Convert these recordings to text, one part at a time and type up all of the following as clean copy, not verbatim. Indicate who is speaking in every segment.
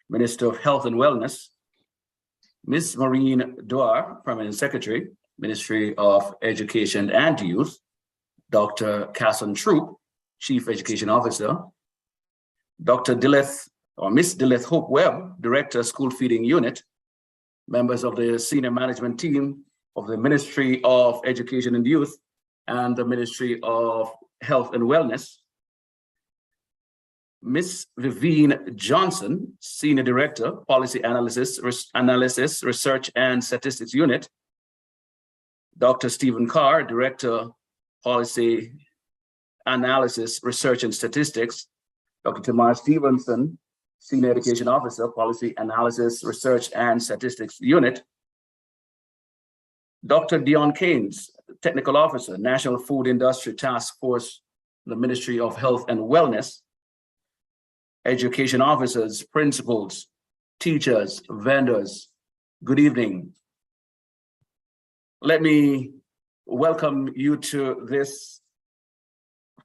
Speaker 1: Minister of Health and Wellness, Ms. Maureen Dwar, Permanent Secretary, Ministry of Education and Youth, Dr. Casson Troop, Chief Education Officer, Dr. Dilith or Ms. Dilith Hope Webb, Director, School Feeding Unit, members of the senior management team of the Ministry of Education and Youth and the Ministry of Health and Wellness, Ms. Vivienne Johnson, Senior Director, Policy Analysis, Research and Statistics Unit, Dr. Stephen Carr, Director, Policy Analysis, Research and Statistics, Dr. Tamar Stevenson, Senior Education Officer, Policy Analysis, Research and Statistics Unit, Dr. Dion Keynes, Technical Officer, National Food Industry Task Force, the Ministry of Health and Wellness, education officers, principals, teachers, vendors, good evening. Let me welcome you to this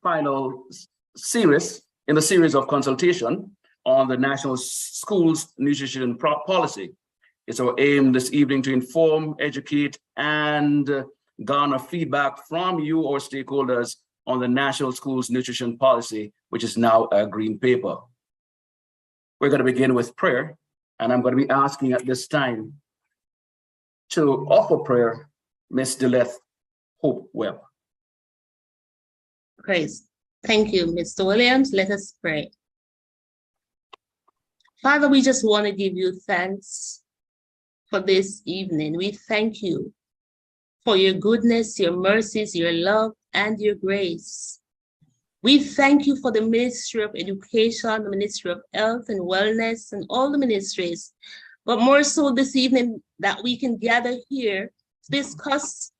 Speaker 1: final series in the series of consultation on the National Schools Nutrition Policy. It's our aim this evening to inform, educate, and garner feedback from you, our stakeholders, on the National Schools Nutrition Policy, which is now a green paper. We're going to begin with prayer, and I'm going to be asking at this time to offer prayer, Ms. Dilith Hope Webb.
Speaker 2: Praise. Thank you, Mr. Williams. Let us pray. Father, we just want to give you thanks for this evening. We thank you for your goodness, your mercies, your love, and your grace. We thank you for the Ministry of Education, the Ministry of Health and Wellness, and all the ministries, but more so this evening that we can gather here to discuss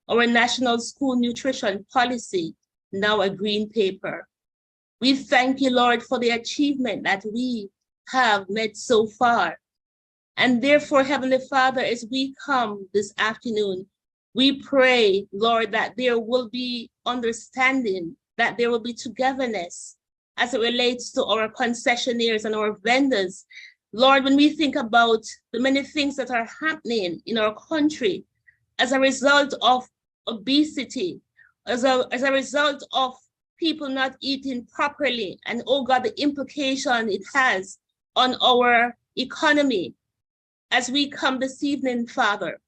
Speaker 2: our National School Nutrition Policy, now a green paper. We thank you, Lord, for the achievement that we have made so far. And therefore, Heavenly Father, as we come this afternoon, we pray, Lord, that there will be understanding, that there will be togetherness as it relates to our concessionaires and our vendors. Lord, when we think about the many things that are happening in our country as a result of obesity, as a result of people not eating properly, and oh God, the implication it has on our economy. As we come this evening, Father,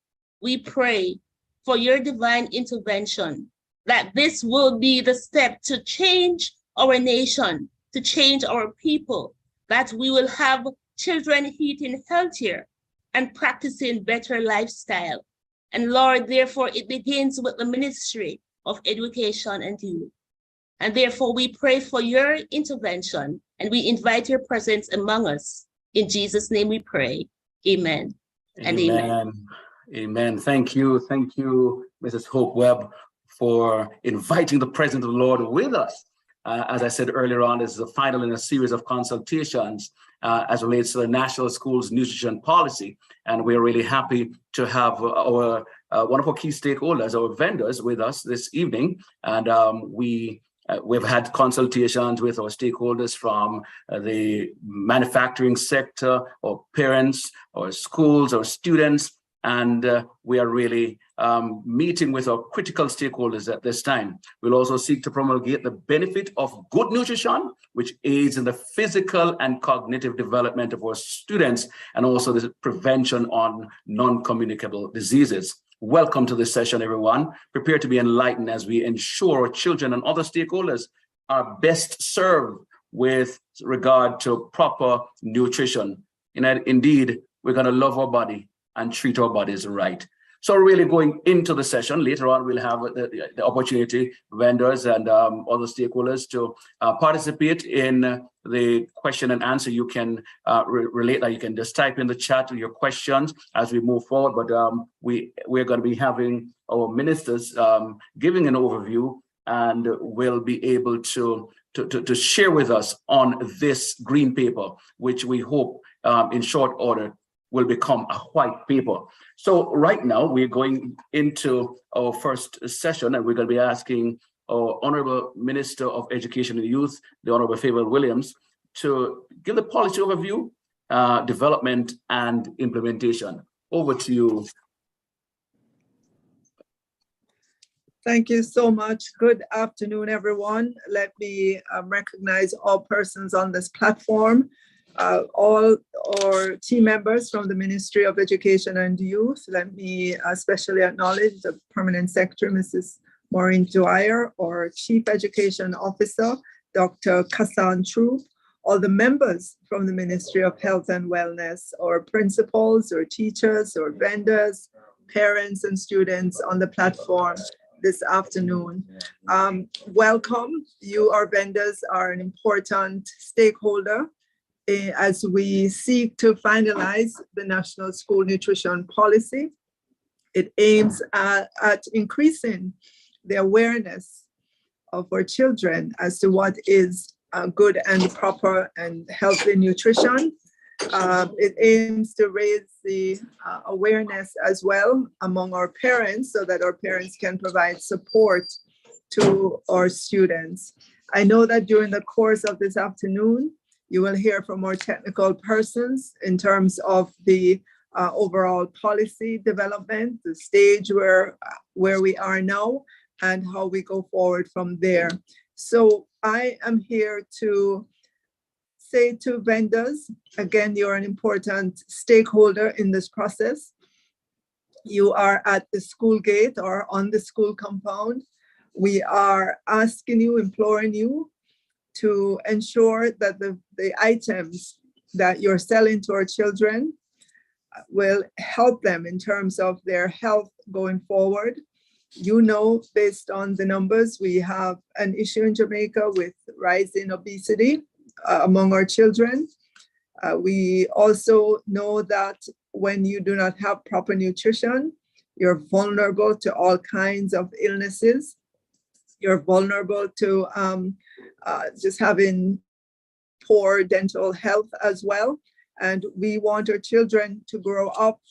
Speaker 2: we pray for your divine intervention, that this will be the step to change our nation, to change our people, that we will have children eating healthier and practicing better lifestyle. And Lord, therefore, it begins with the Ministry of Education and Youth. And therefore, we pray for your intervention and we invite your presence among us. In Jesus' name we pray. Amen. And amen.
Speaker 1: Amen. Thank you, Mrs. Hope Webb, for inviting the presence of the Lord with us. As I said earlier on, this is the final in a series of consultations as relates to the National Schools Nutrition Policy. And we're really happy to have our one of our key stakeholders, our vendors, with us this evening. And we've had consultations with our stakeholders from the manufacturing sector, or parents, or schools, or students. And we are really meeting with our critical stakeholders at this time. We'll also seek to promulgate the benefit of good nutrition, which aids in the physical and cognitive development of our students, and also the prevention on non-communicable diseases. Welcome to this session, everyone. Prepare to be enlightened as we ensure our children and other stakeholders are best served with regard to proper nutrition. Indeed, we're going to love our body and treat our bodies right. So really going into the session, later on, we'll have the opportunity, vendors and other stakeholders to participate in the question and answer. You can relate that. You can just type in the chat your questions as we move forward. But we're going to be having our ministers giving an overview, and will be able to share with us on this green paper, which we hope in short order will become a white paper. So right now we're going into our first session, and we're going to be asking our Honorable Minister of Education and Youth, the Honorable Favour Williams, to give the policy overview development and implementation. Over to you.
Speaker 3: Thank you so much. Good afternoon, everyone. Let me recognize all persons on this platform, all our team members from the Ministry of Education and Youth. Let me especially acknowledge the Permanent Secretary, Mrs. Maureen Dwyer, our Chief Education Officer, Dr. Kassan Troop, all the members from the Ministry of Health and Wellness, our principals, our teachers, our vendors, parents and students on the platform this afternoon. Welcome. You, our vendors, are an important stakeholder as we seek to finalize the National School Nutrition Policy. It aims at increasing the awareness of our children as to what is good and proper and healthy nutrition. It aims to raise the awareness as well among our parents so that our parents can provide support to our students. I know that during the course of this afternoon, you will hear from more technical persons in terms of the overall policy development, the stage where we are now, and how we go forward from there. So I am here to say to vendors, again, you're an important stakeholder in this process. You are at the school gate or on the school compound. We are asking you, imploring you to ensure that the items that you're selling to our children will help them in terms of their health going forward. You know, based on the numbers, we have an issue in Jamaica with rising obesity among our children. We also know that when you do not have proper nutrition, you're vulnerable to all kinds of illnesses. You're vulnerable to just having poor dental health as well. And we want our children to grow up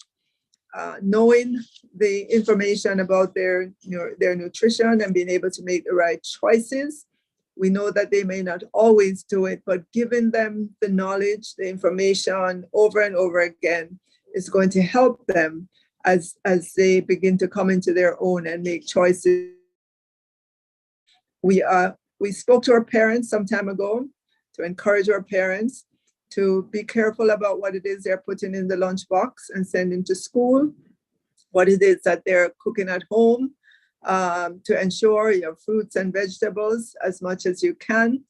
Speaker 3: knowing the information about their nutrition and being able to make the right choices. We know that they may not always do it, but giving them the knowledge, the information over and over again is going to help them as they begin to come into their own and make choices. We spoke to our parents some time ago to encourage our parents to be careful about what it is they're putting in the lunchbox and sending to school, what it is that they're cooking at home, to ensure your fruits and vegetables as much as you can,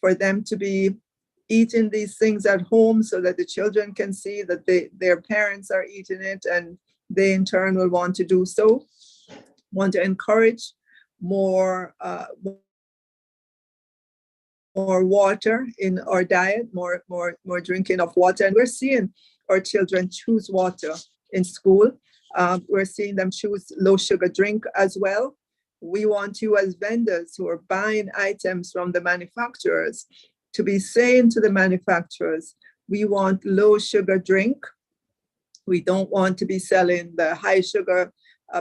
Speaker 3: for them to be eating these things at home so that the children can see that their parents are eating it and they in turn will want to do so. Want to encourage more water in our diet, more drinking of water. And we're seeing our children choose water in school. We're seeing them choose low sugar drink as well. We want you as vendors who are buying items from the manufacturers to be saying to the manufacturers, we want low sugar drink. We don't want to be selling the high sugar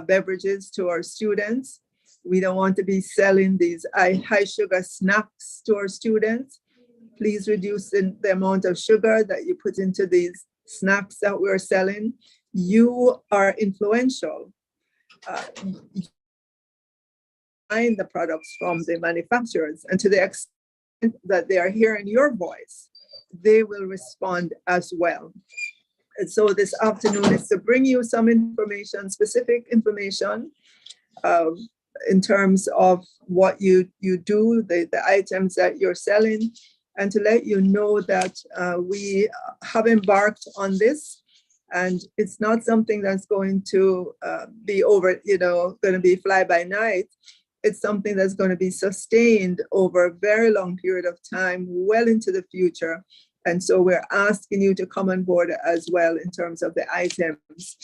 Speaker 3: beverages to our students. We don't want to be selling these high sugar snacks to our students. Please reduce the amount of sugar that you put into these snacks that we're selling. You are influential. Buying the products from the manufacturers, and to the extent that they are hearing your voice, they will respond as well. And so this afternoon is to bring you some information, specific information, in terms of what you do, the items that you're selling, and to let you know that we have embarked on this, and it's not something that's going to be over, going to be fly by night. It's something that's going to be sustained over a very long period of time, well into the future. And so we're asking you to come on board as well in terms of the items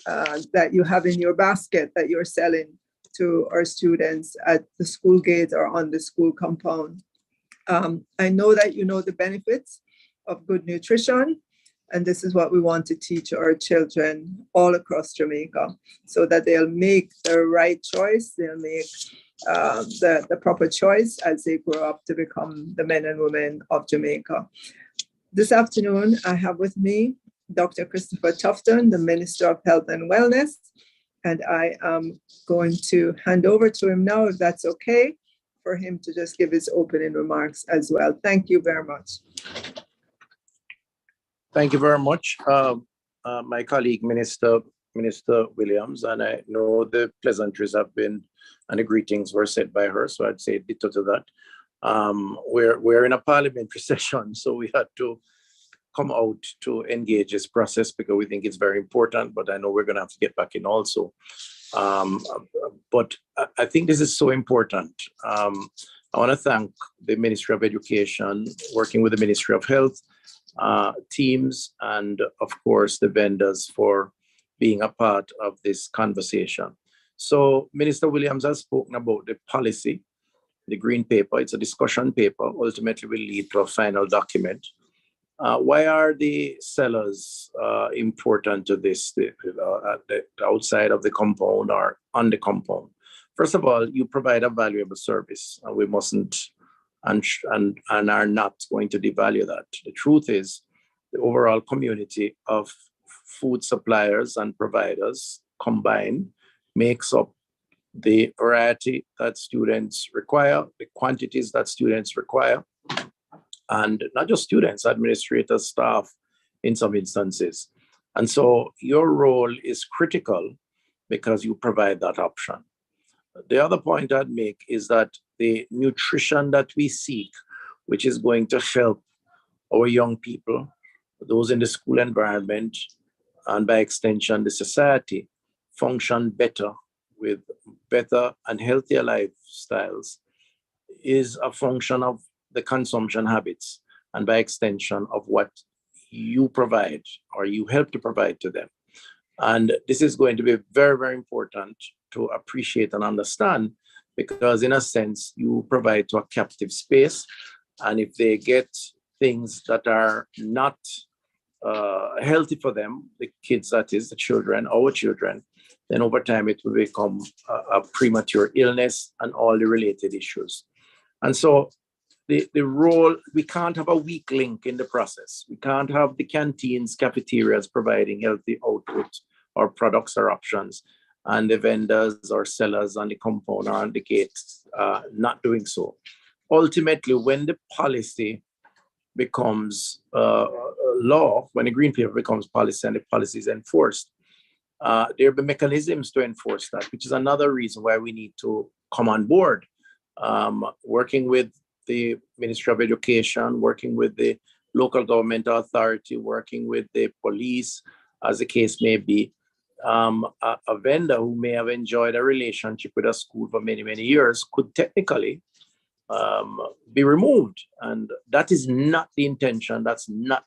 Speaker 3: that you have in your basket that you're selling to our students at the school gate or on the school compound. I know that you know the benefits of good nutrition, and this is what we want to teach our children all across Jamaica so that they'll make the right choice, they'll make the proper choice as they grow up to become the men and women of Jamaica. This afternoon, I have with me Dr. Christopher Tufton, the Minister of Health and Wellness, and I am going to hand over to him now, if that's okay, for him to just give his opening remarks as well. Thank you very much.
Speaker 4: Thank you very much, my colleague, Minister Williams, and I know the pleasantries have been, and the greetings were said by her, so I'd say ditto to that. We're in a parliamentary session, so we had to come out to engage this process because we think it's very important, but I know we're going to have to get back in also. But I think this is so important. I want to thank the Ministry of Education, working with the Ministry of Health, teams, and of course the vendors for being a part of this conversation. So Minister Williams has spoken about the policy, the green paper. It's a discussion paper, ultimately will lead to a final document. Why are the sellers important to this, outside of the compound or on the compound? First of all, you provide a valuable service, and we mustn't and are not going to devalue that. The truth is, the overall community of food suppliers and providers combined makes up the variety that students require, the quantities that students require, and not just students, administrators, staff in some instances. And so your role is critical because you provide that option. The other point I'd make is that the nutrition that we seek, which is going to help our young people, those in the school environment, and by extension, the society, function better with better and healthier lifestyles, is a function of the consumption habits, and by extension of what you provide or you help to provide to them. And this is going to be very, very important to appreciate and understand, because in a sense, you provide to a captive space. And if they get things that are not healthy for them, the kids, that is, the children, our children, then over time it will become a premature illness and all the related issues. And so the role, we can't have a weak link in the process. We can't have the canteens, cafeterias providing healthy output or products or options, and the vendors or sellers on the compound or on the gate not doing so. Ultimately, when the policy becomes law, when the green paper becomes policy and the policy is enforced, there will be mechanisms to enforce that, which is another reason why we need to come on board, working with the Ministry of Education, working with the local government authority, working with the police, as the case may be. A vendor who may have enjoyed a relationship with a school for many, many years could technically be removed. And that is not the intention. That's not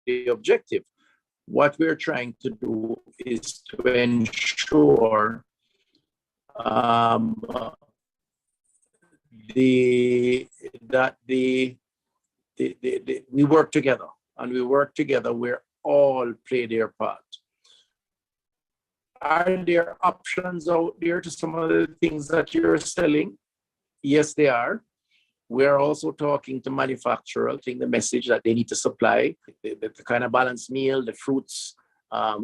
Speaker 4: the objective. What we're trying to do is to ensure that we work together, and we work together where all play their part. Are there options out there to some of the things that you're selling? Yes, they are. We're also talking to manufacturers, taking the message that they need to supply the kind of balanced meal, the fruits.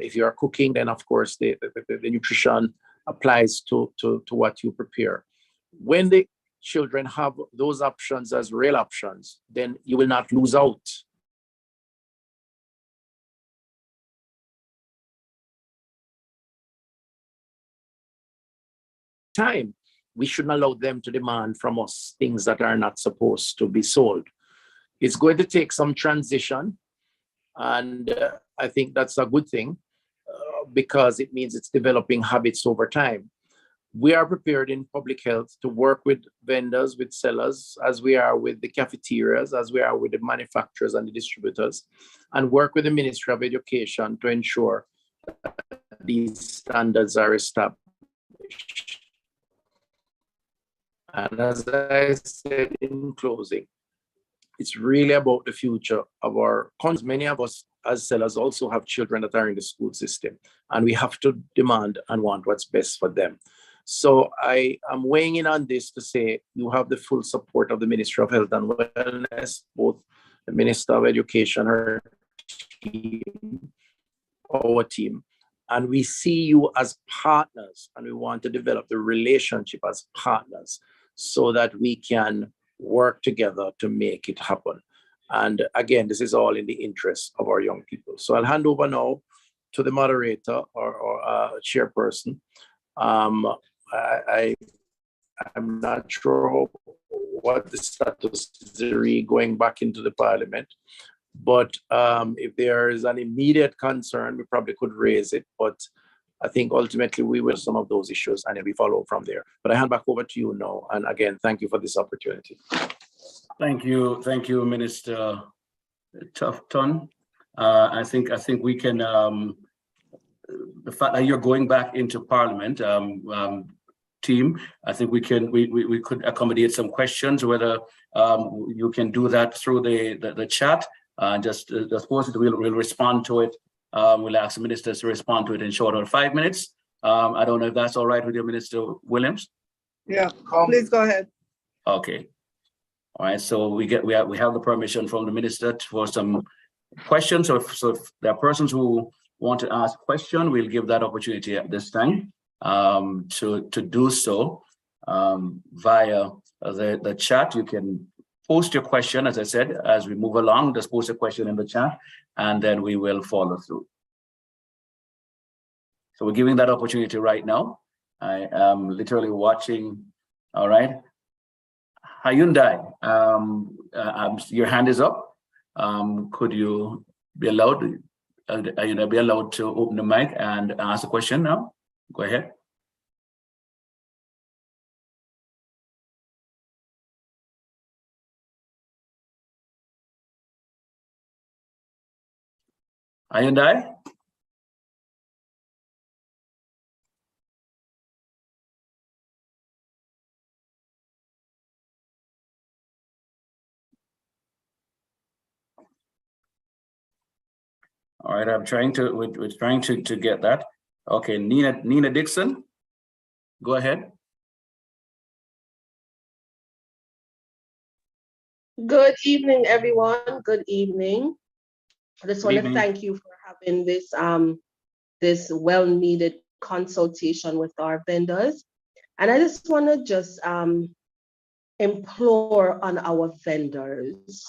Speaker 4: If you're cooking, then of course the nutrition applies to what you prepare. When the children have those options as real options, then you will not lose out. Time, we shouldn't allow them to demand from us things that are not supposed to be sold. It's going to take some transition, and I think that's a good thing because it means it's developing habits over time. We are prepared in public health to work with vendors, with sellers, as we are with the cafeterias, as we are with the manufacturers and the distributors, and work with the Ministry of Education to ensure that these standards are established. And as I said in closing, it's really about the future of our country. Many of us as sellers also have children that are in the school system, and we have to demand and want what's best for them. So I am weighing in on this to say you have the full support of the Ministry of Health and Wellness, both the Minister of Education, her team, our team. And we see you as partners, and we want to develop the relationship as partners so that we can work together to make it happen. And again, this is all in the interest of our young people. So I'll hand over now to the moderator or chairperson. I'm not sure what the status is going back into the parliament, but if there is an immediate concern, we probably could raise it. But I think ultimately we will some of those issues and then we follow from there. But I hand back over to you now. And again, thank you for this opportunity.
Speaker 1: Thank you, Minister Tufton. I think we can. The fact that you're going back into Parliament, team, I think we could accommodate some questions. Whether you can do that through the chat. Just post it. We'll respond to it. We'll ask the ministers to respond to it in shorter 5 minutes. I don't know if that's all right with you, Minister Williams.
Speaker 3: Yeah, please go ahead.
Speaker 1: Okay. All right, so we have the permission from the minister for some questions. So if there are persons who want to ask a question, we'll give that opportunity at this time to do so via the chat. You can post your question, as I said, as we move along. Just post a question in the chat, and then we will follow through. So we're giving that opportunity right now. I am literally watching. All right. Hyundai, your hand is up. Could you be allowed to open the mic and ask a question now? Go ahead. Hyundai? All right, we're trying to get that. Okay, Nina Dixon, go ahead.
Speaker 5: Good evening, everyone. Good evening. I just want to thank you for having this this well-needed consultation with our vendors. And I just want to implore on our vendors,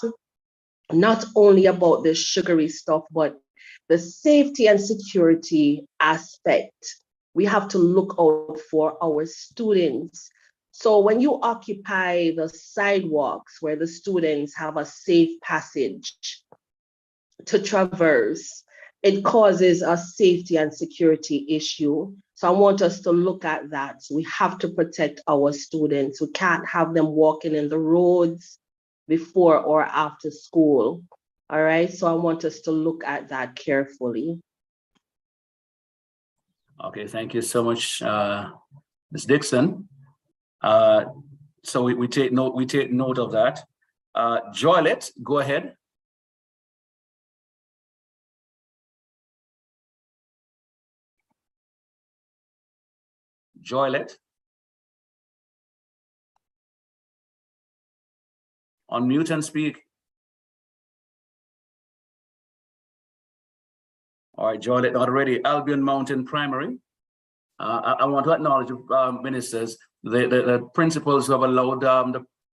Speaker 5: not only about the sugary stuff, but the safety and security aspect. We have to look out for our students. So when you occupy the sidewalks where the students have a safe passage to traverse, it causes a safety and security issue. So I want us to look at that. We have to protect our students. We can't have them walking in the roads before or after school. All right, so I want us to look at that carefully.
Speaker 1: Okay, thank you so much, Ms. Dixon. So we take note of that. Joylet, go ahead. Joylet. Unmute and speak. All right, Joylet, not ready. Albion Mountain Primary. I want to acknowledge ministers, the principals who have allowed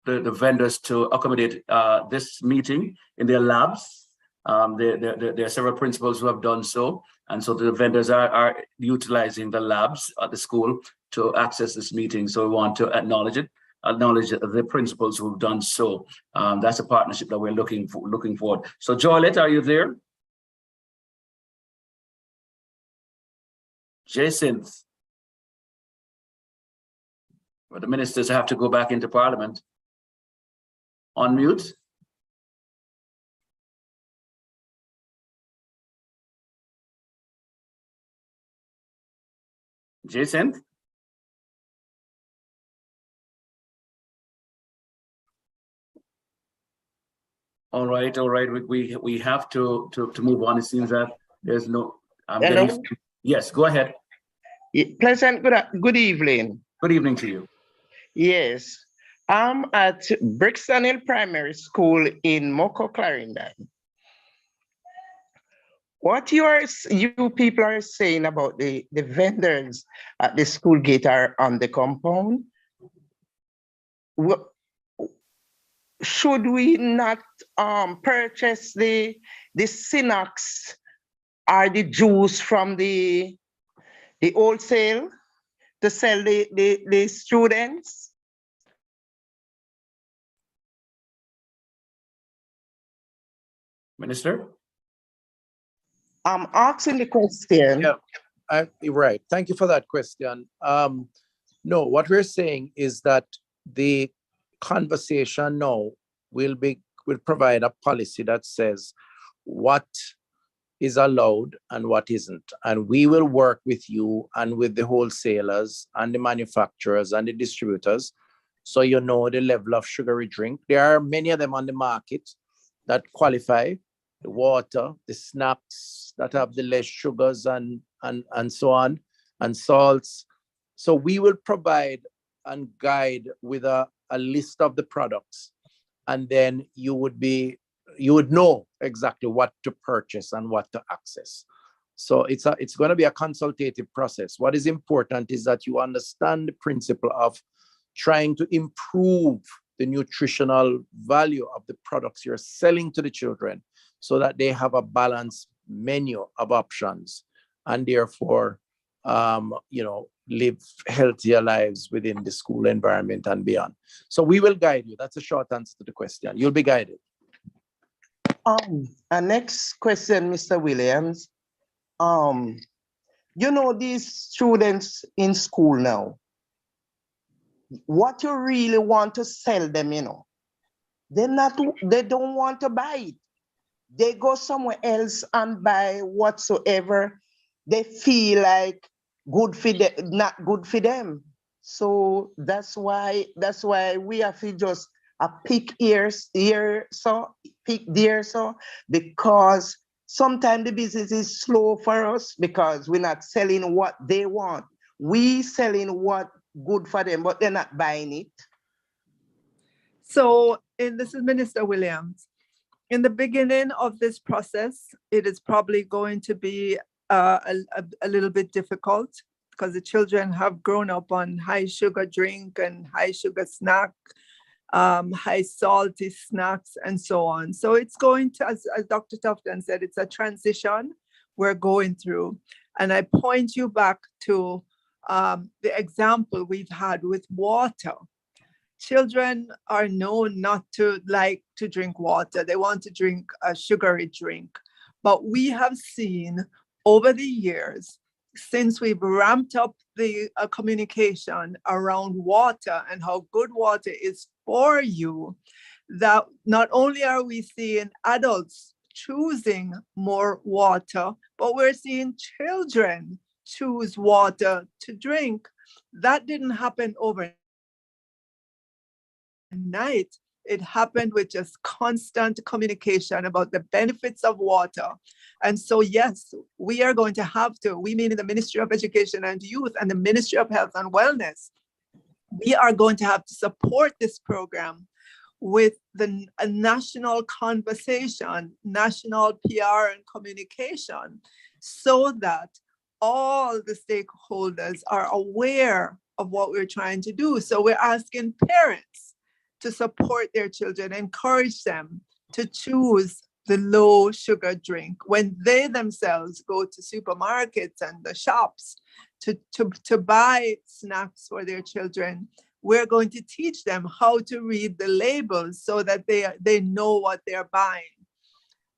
Speaker 1: the vendors to accommodate this meeting in their labs. There are several principals who have done so. And so the vendors are utilizing the labs at the school to access this meeting. So we want to acknowledge the principals who've done so. That's a partnership that we're looking forward. So Joylet, are you there? Jacinth. But the ministers have to go back into Parliament. Unmute. Jacinth. All right. We have to move on. It seems that there's no. Yes, go ahead.
Speaker 6: Pleasant good evening.
Speaker 1: Good evening to you.
Speaker 6: Yes. I'm at Brixton Hill Primary School in Moko, Clarendon. What you people are saying about the vendors at the school gate are on the compound, should we not purchase the Synox or the juice from the wholesale to sell the students?
Speaker 1: Minister?
Speaker 6: I'm asking the question.
Speaker 4: Yeah, you're right. Thank you for that question. No, what we're saying is that the conversation now will provide a policy that says what is allowed and what isn't. And we will work with you and with the wholesalers and the manufacturers and the distributors, so you know the level of sugary drink. There are many of them on the market that qualify: the water, the snacks that have the less sugars and so on, and salts. So we will provide and guide with a list of the products, and then you would know exactly what to purchase and what to access. So it's going to be a consultative process. What is important is that you understand the principle of trying to improve the nutritional value of the products you're selling to the children, so that they have a balanced menu of options, and therefore, live healthier lives within the school environment and beyond. So we will guide you. That's a short answer to the question. You'll be guided.
Speaker 6: A next question, Mr. Williams. These students in school now, what you really want to sell them, they don't want to buy it. They go somewhere else and buy whatsoever they feel like good for them, not good for them. So that's why we have to just pick here, pick there, because sometimes the business is slow for us because we're not selling what they want. We selling what good for them, but they're not buying it.
Speaker 3: So, and this is Minister Williams. In the beginning of this process, it is probably going to be a little bit difficult, because the children have grown up on high sugar drink and high sugar snack, high salty snacks, and so on. So it's going to, as Dr. Tufton said, it's a transition we're going through. And I point you back to the example we've had with water. Children are known not to like to drink water. They want to drink a sugary drink. But we have seen over the years, since we've ramped up the communication around water and how good water is for you, that not only are we seeing adults choosing more water, but we're seeing children choose water to drink. That didn't happen overnight. It happened with just constant communication about the benefits of water. And so, yes, we are going to have to, we meaning the Ministry of Education and Youth and the Ministry of Health and Wellness, we are going to have to support this program with a national conversation, national PR and communication, so that all the stakeholders are aware of what we're trying to do. So we're asking parents to support their children, encourage them to choose the low sugar drink when they themselves go to supermarkets and the shops to buy snacks for their children. We're going to teach them how to read the labels so that they know what they're buying.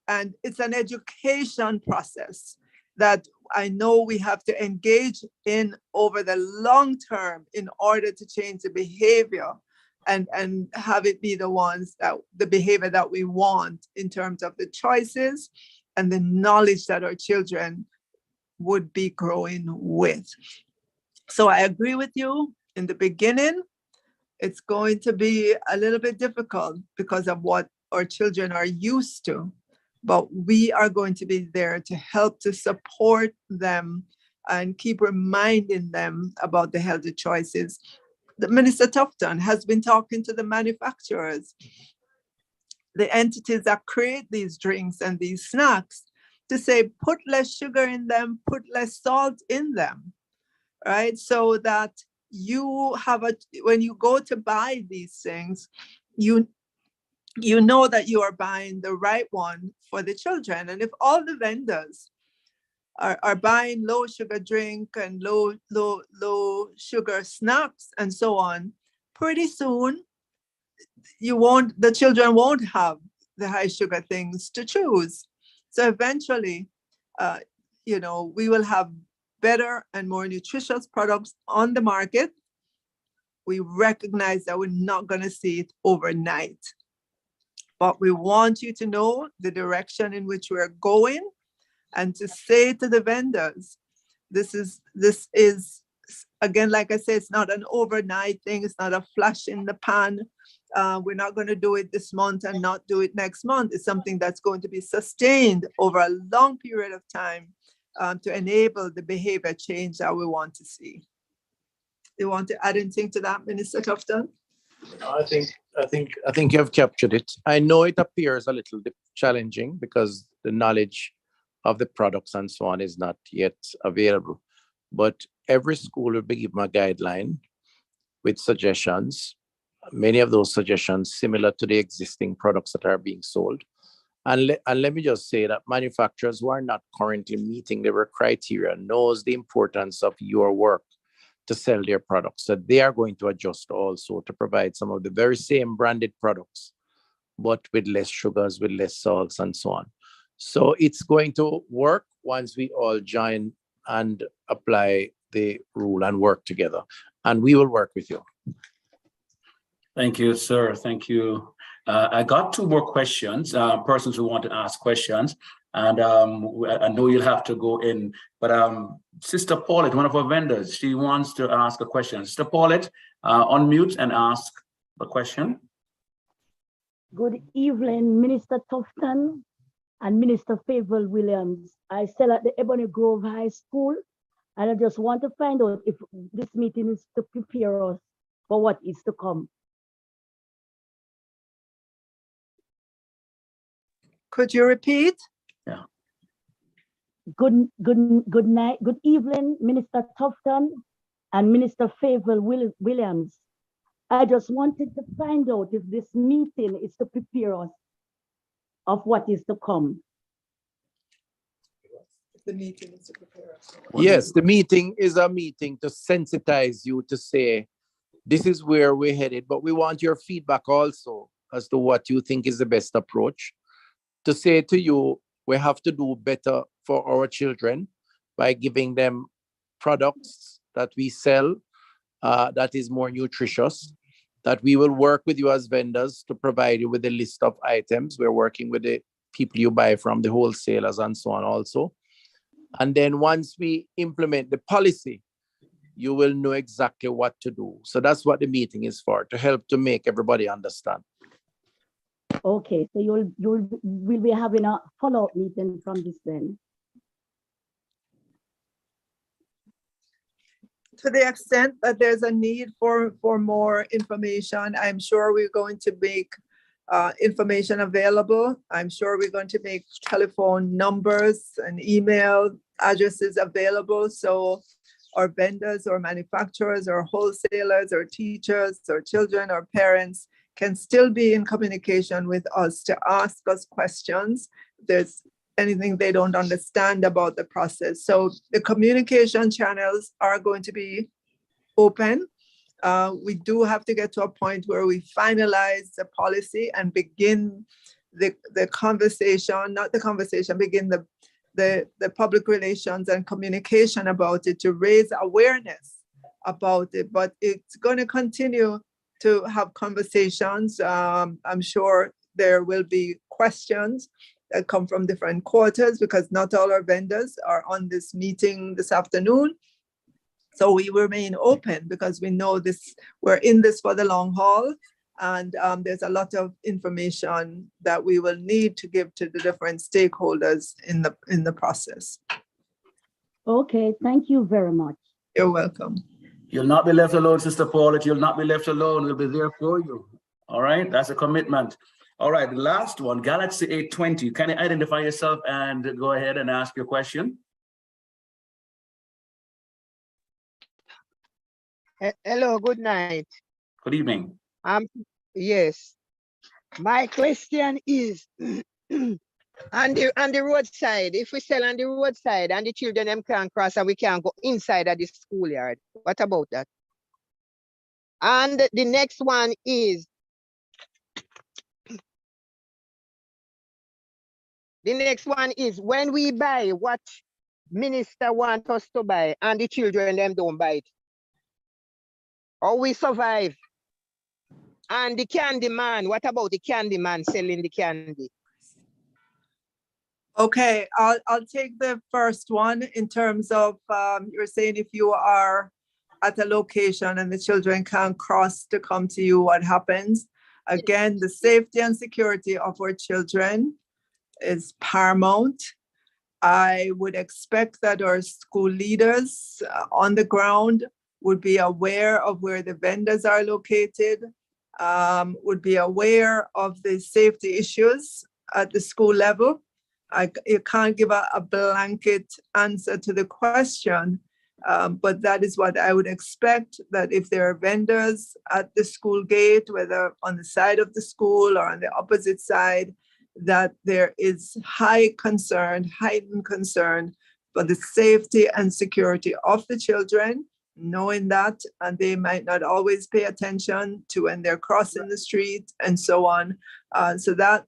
Speaker 3: And it's an education process that I know we have to engage in over the long term in order to change the behavior and have it be the behavior that we want in terms of the choices and the knowledge that our children would be growing with. So I agree with you. In the beginning, it's going to be a little bit difficult because of what our children are used to, but we are going to be there to help to support them and keep reminding them about the healthy choices. the Minister Tufton has been talking to the manufacturers, the entities that create these drinks and these snacks, to say, put less sugar in them, put less salt in them, right? So that you have when you go to buy these things, you know that you are buying the right one for the children. And if all the vendors are buying low sugar drink and low sugar snacks and so on, pretty soon the children won't have the high sugar things to choose. So eventually, we will have better and more nutritious products on the market. We recognize that we're not going to see it overnight, but we want you to know the direction in which we're going, and to say to the vendors, this is again, like I say, it's not an overnight thing. It's not a flash in the pan. We're not going to do it this month and not do it next month. It's something that's going to be sustained over a long period of time to enable the behavior change that we want to see. Do you want to add anything to that, Minister Tufton?
Speaker 4: I think you have captured it. I know it appears a little bit challenging because the knowledge of the products and so on is not yet available. But every school will be given a guideline with suggestions. Many of those suggestions similar to the existing products that are being sold. And let me just say that manufacturers who are not currently meeting their criteria knows the importance of your work to sell their products. So they are going to adjust also to provide some of the very same branded products, but with less sugars, with less salts and so on. So it's going to work once we all join and apply the rule and work together. And we will work with you.
Speaker 1: Thank you, sir. Thank you. I got two more questions, persons who want to ask questions. And I know you'll have to go in, but Sister Paulette, one of our vendors, she wants to ask a question. Sister Paulette, unmute and ask the question.
Speaker 7: Good evening, Minister Tufton and Minister Favor Williams. I sell at the Ebony Grove High School, and I just want to find out if this meeting is to prepare us for what is to come.
Speaker 3: Could you repeat?
Speaker 1: Yeah.
Speaker 7: Good night, good evening, Minister Tufton and Minister Favor Williams. I just wanted to find out if this meeting is to prepare us of what is to come.
Speaker 3: The meeting is to prepare us.
Speaker 4: Yes, the meeting is a meeting to sensitize you to say, this is where we're headed, but we want your feedback also as to what you think is the best approach. To say to you, we have to do better for our children by giving them products that we sell that is more nutritious, that we will work with you as vendors to provide you with a list of items. We're working with the people you buy from, the wholesalers and so on also. And then once we implement the policy, you will know exactly what to do. So that's what the meeting is for, to help to make everybody understand.
Speaker 7: Okay, so we'll be having a follow-up meeting from this then.
Speaker 3: To the extent that there's a need for more information, I'm sure we're going to make information available. I'm sure we're going to make telephone numbers and email addresses available, so our vendors or manufacturers or wholesalers or teachers or children or parents can still be in communication with us to ask us questions if there's anything they don't understand about the process. So the communication channels are going to be open. We do have to get to a point where we finalize the policy and begin the conversation, not the conversation, begin the public relations and communication about it to raise awareness about it. But it's going to continue to have conversations. I'm sure there will be questions that come from different quarters because not all our vendors are on this meeting this afternoon. So we remain open because we know we're in this for the long haul, and there's a lot of information that we will need to give to the different stakeholders in the process.
Speaker 7: Okay, thank you very much.
Speaker 3: You're welcome.
Speaker 1: You'll not be left alone, Sister Paulette. You'll not be left alone. We'll be there for you. All right, that's a commitment. All right, the last one, Galaxy 820. Can you identify yourself and go ahead and ask your question?
Speaker 8: Hello, good night.
Speaker 1: Good evening.
Speaker 8: Yes. My question is on the roadside, if we sell on the roadside and the children them can't cross and we can't go inside of the schoolyard, what about that? And the next one is when we buy what minister want us to buy and the children them don't buy it, or we survive. And the candy man, what about the candy man selling the candy?
Speaker 3: Okay, I'll take the first one in terms of, you're saying if you are at a location and the children can't cross to come to you, what happens? Again, the safety and security of our children is paramount. I would expect that our school leaders on the ground would be aware of where the vendors are located, would be aware of the safety issues at the school level. You can't give a blanket answer to the question, but that is what I would expect, that if there are vendors at the school gate, whether on the side of the school or on the opposite side, that there is heightened concern for the safety and security of the children, knowing that, and they might not always pay attention to when they're crossing the street and so on. So that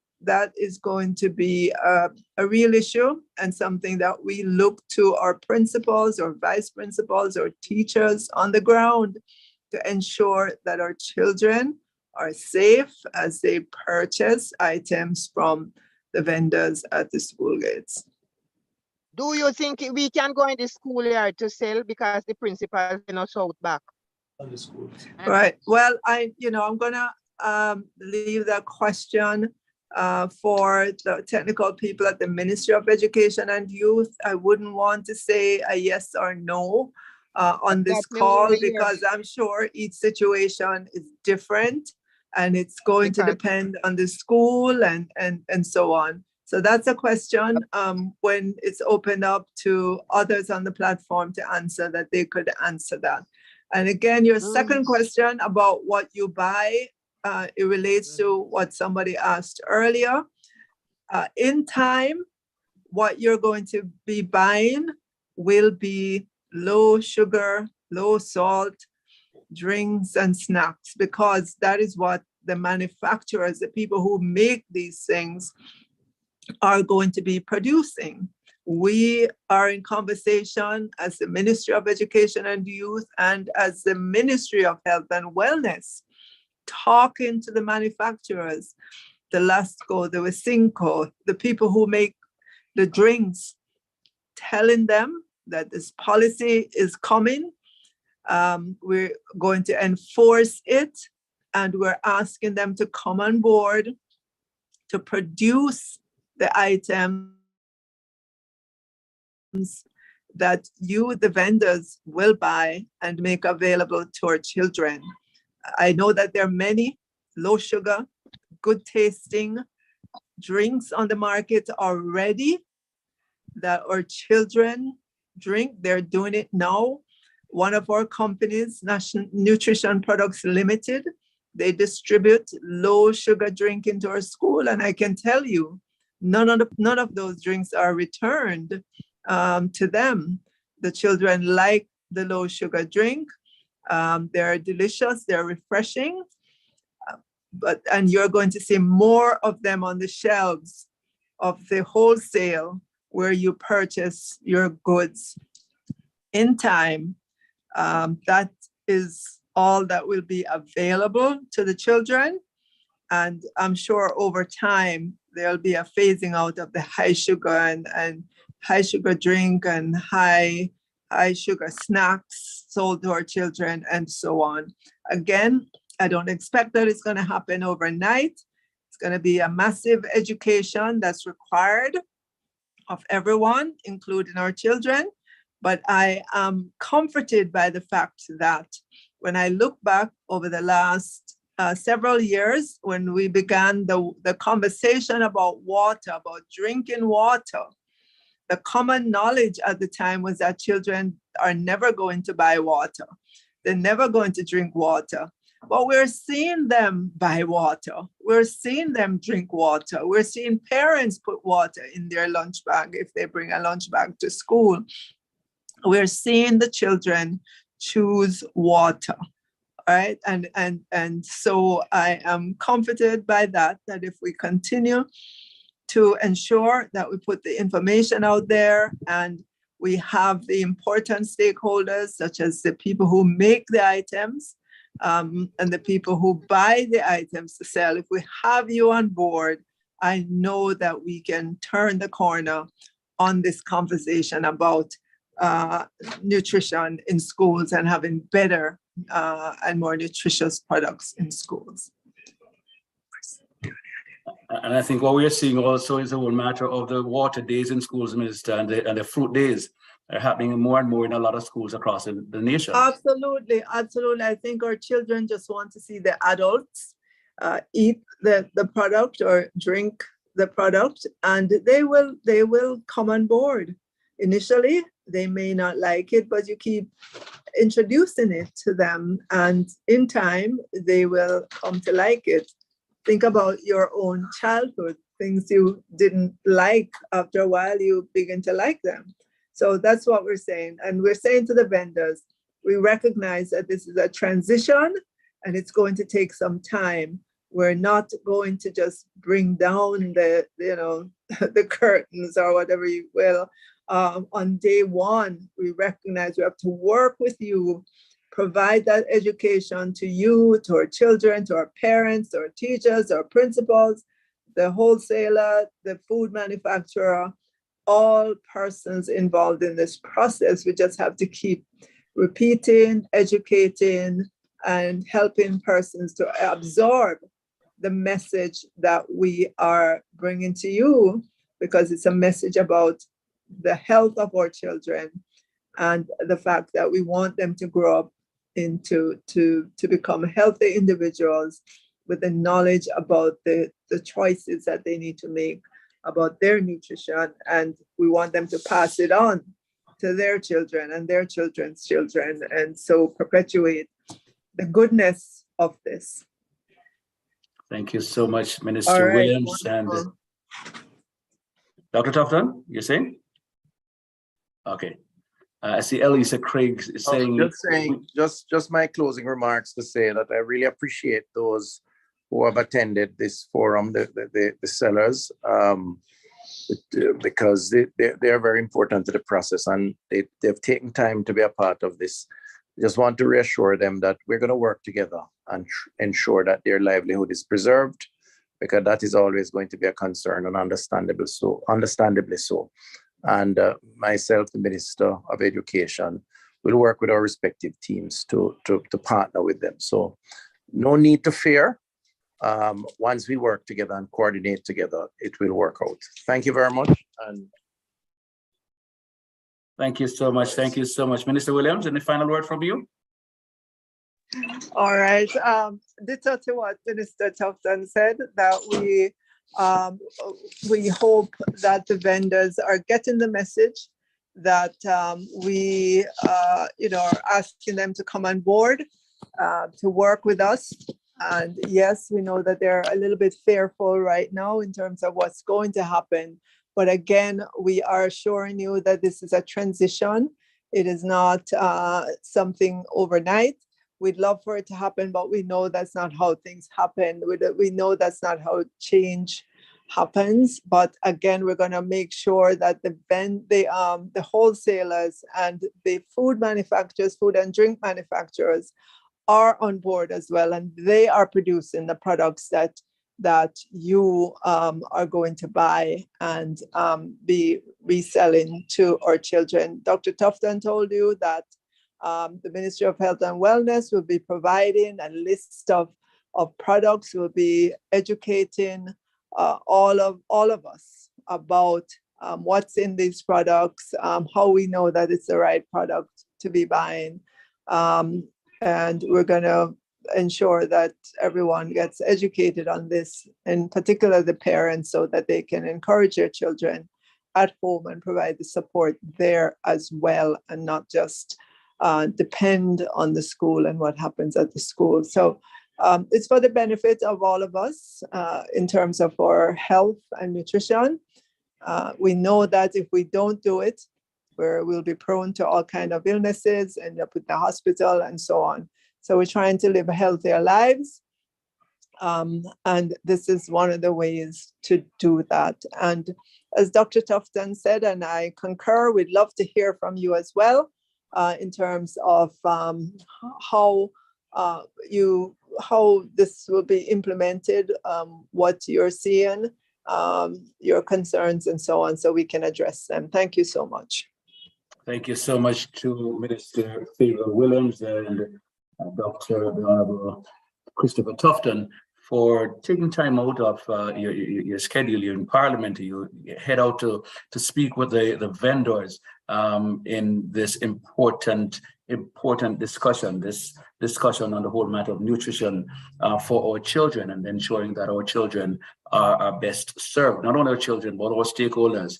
Speaker 3: is going to be a real issue, and something that we look to our principals or vice principals or teachers on the ground to ensure that our children are safe as they purchase items from the vendors at the school gates.
Speaker 8: Do you think we can go in the schoolyard to sell because the principal is us out back?
Speaker 3: Right. Well, I'm gonna leave that question for the technical people at the Ministry of Education and Youth. I wouldn't want to say a yes or no on this call, because I'm sure each situation is different and it's going to depend on the school and so on. So that's a question when it's opened up to others on the platform to answer, that they could answer that. And again, your second question about what you buy, it relates to what somebody asked earlier. In time, what you're going to be buying will be low sugar, low salt drinks and snacks, because that is what the manufacturers, the people who make these things, are going to be producing. We are in conversation as the Ministry of Education and Youth and as the Ministry of Health and Wellness, talking to the manufacturers, the Lasco, the Wisinco, the people who make the drinks, telling them that this policy is coming. We're going to enforce it, and we're asking them to come on board to produce the items that you, the vendors, will buy and make available to our children. I know that there are many low sugar, good tasting drinks on the market already that our children drink. They're doing it now. One of our companies, National Nutrition Products Limited, they distribute low sugar drink into our school, and I can tell you, none of those drinks are returned to them. The children like the low sugar drink. They're delicious, they're refreshing, and you're going to see more of them on the shelves of the wholesale where you purchase your goods in time. That is all that will be available to the children. And I'm sure over time, there'll be a phasing out of the high sugar and high sugar drink and high sugar snacks sold to our children and so on. Again, I don't expect that it's going to happen overnight. It's going to be a massive education that's required of everyone, including our children. But I am comforted by the fact that when I look back over the last several years, when we began the conversation about water, about drinking water, the common knowledge at the time was that children are never going to buy water. They're never going to drink water. But we're seeing them buy water. We're seeing them drink water. We're seeing parents put water in their lunch bag if they bring a lunch bag to school. We're seeing the children choose water. Right. And so I am comforted by that if we continue to ensure that we put the information out there and we have the important stakeholders, such as the people who make the items and the people who buy the items to sell. If we have you on board, I know that we can turn the corner on this conversation about nutrition in schools and having better and more nutritious products in schools.
Speaker 1: And I think what we are seeing also is a whole matter of the water days in schools, Minister, and the fruit days are happening more and more in a lot of schools across the nation.
Speaker 3: Absolutely, absolutely. I think our children just want to see the adults eat the product or drink the product, and they will come on board. Initially, they may not like it, but you keep introducing it to them, and in time, they will come to like it. Think about your own childhood, things you didn't like. After a while, you begin to like them. So that's what we're saying. And we're saying to the vendors, we recognize that this is a transition and it's going to take some time. We're not going to just bring down the the curtains or whatever you will. On day one, we recognize we have to work with you, provide that education to you, to our children, to our parents, to our teachers, our principals, the wholesaler, the food manufacturer, all persons involved in this process. We just have to keep repeating, educating, and helping persons to absorb the message that we are bringing to you, because it's a message about the health of our children and the fact that we want them to grow up to become healthy individuals with the knowledge about the choices that they need to make about their nutrition, and we want them to pass it on to their children and their children's children, and so perpetuate the goodness of this.
Speaker 1: Thank you so much, Minister Williams.
Speaker 3: Wonderful.
Speaker 1: And Dr. Tufton, you're saying? Okay. I see Elisa Craig is saying.
Speaker 4: Just my closing remarks to say that I really appreciate those who have attended this forum, the sellers, because they are very important to the process, and they've taken time to be a part of this. I just want to reassure them that we're going to work together and ensure that their livelihood is preserved, because that is always going to be a concern, and understandably so. And myself, the Minister of Education, will work with our respective teams to partner with them. So no need to fear. Once we work together and coordinate together, it will work out. Thank you very much. And
Speaker 1: thank you so much. Thank you so much. Minister Williams, any final word from you?
Speaker 3: All right. Ditto to what Minister Tufton said, that we hope that the vendors are getting the message, that we are asking them to come on board, to work with us. And yes, we know that they're a little bit fearful right now in terms of what's going to happen. But again, we are assuring you that this is a transition. It is not something overnight. We'd love for it to happen, but we know that's not how things happen. We know that's not how change happens. But again, we're going to make sure that the wholesalers and the food manufacturers, food and drink manufacturers, are on board as well, and they are producing the products that you are going to buy and be reselling to our children. Dr. Tufton told you that the Ministry of Health and Wellness will be providing a list of products, will be educating all of us about what's in these products, how we know that it's the right product to be buying. And we're going to ensure that everyone gets educated on this, in particular the parents, so that they can encourage their children at home and provide the support there as well, and not just depend on the school and what happens at the school. So it's for the benefit of all of us in terms of our health and nutrition. We know that if we don't do it, we'll be prone to all kinds of illnesses, end up in the hospital and so on. So we're trying to live healthier lives. And this is one of the ways to do that. And as Dr. Tufton said, and I concur, we'd love to hear from you as well in terms of how this will be implemented, what you're seeing, your concerns and so on, so we can address them. Thank you so much.
Speaker 1: Thank you so much to Minister Favor Williams and Dr. Honorable Christopher Tufton for taking time out of your schedule. You're in Parliament. You head out to speak with the vendors in this important discussion, this discussion on the whole matter of nutrition for our children, and ensuring that our children are best served. Not only our children, but our stakeholders,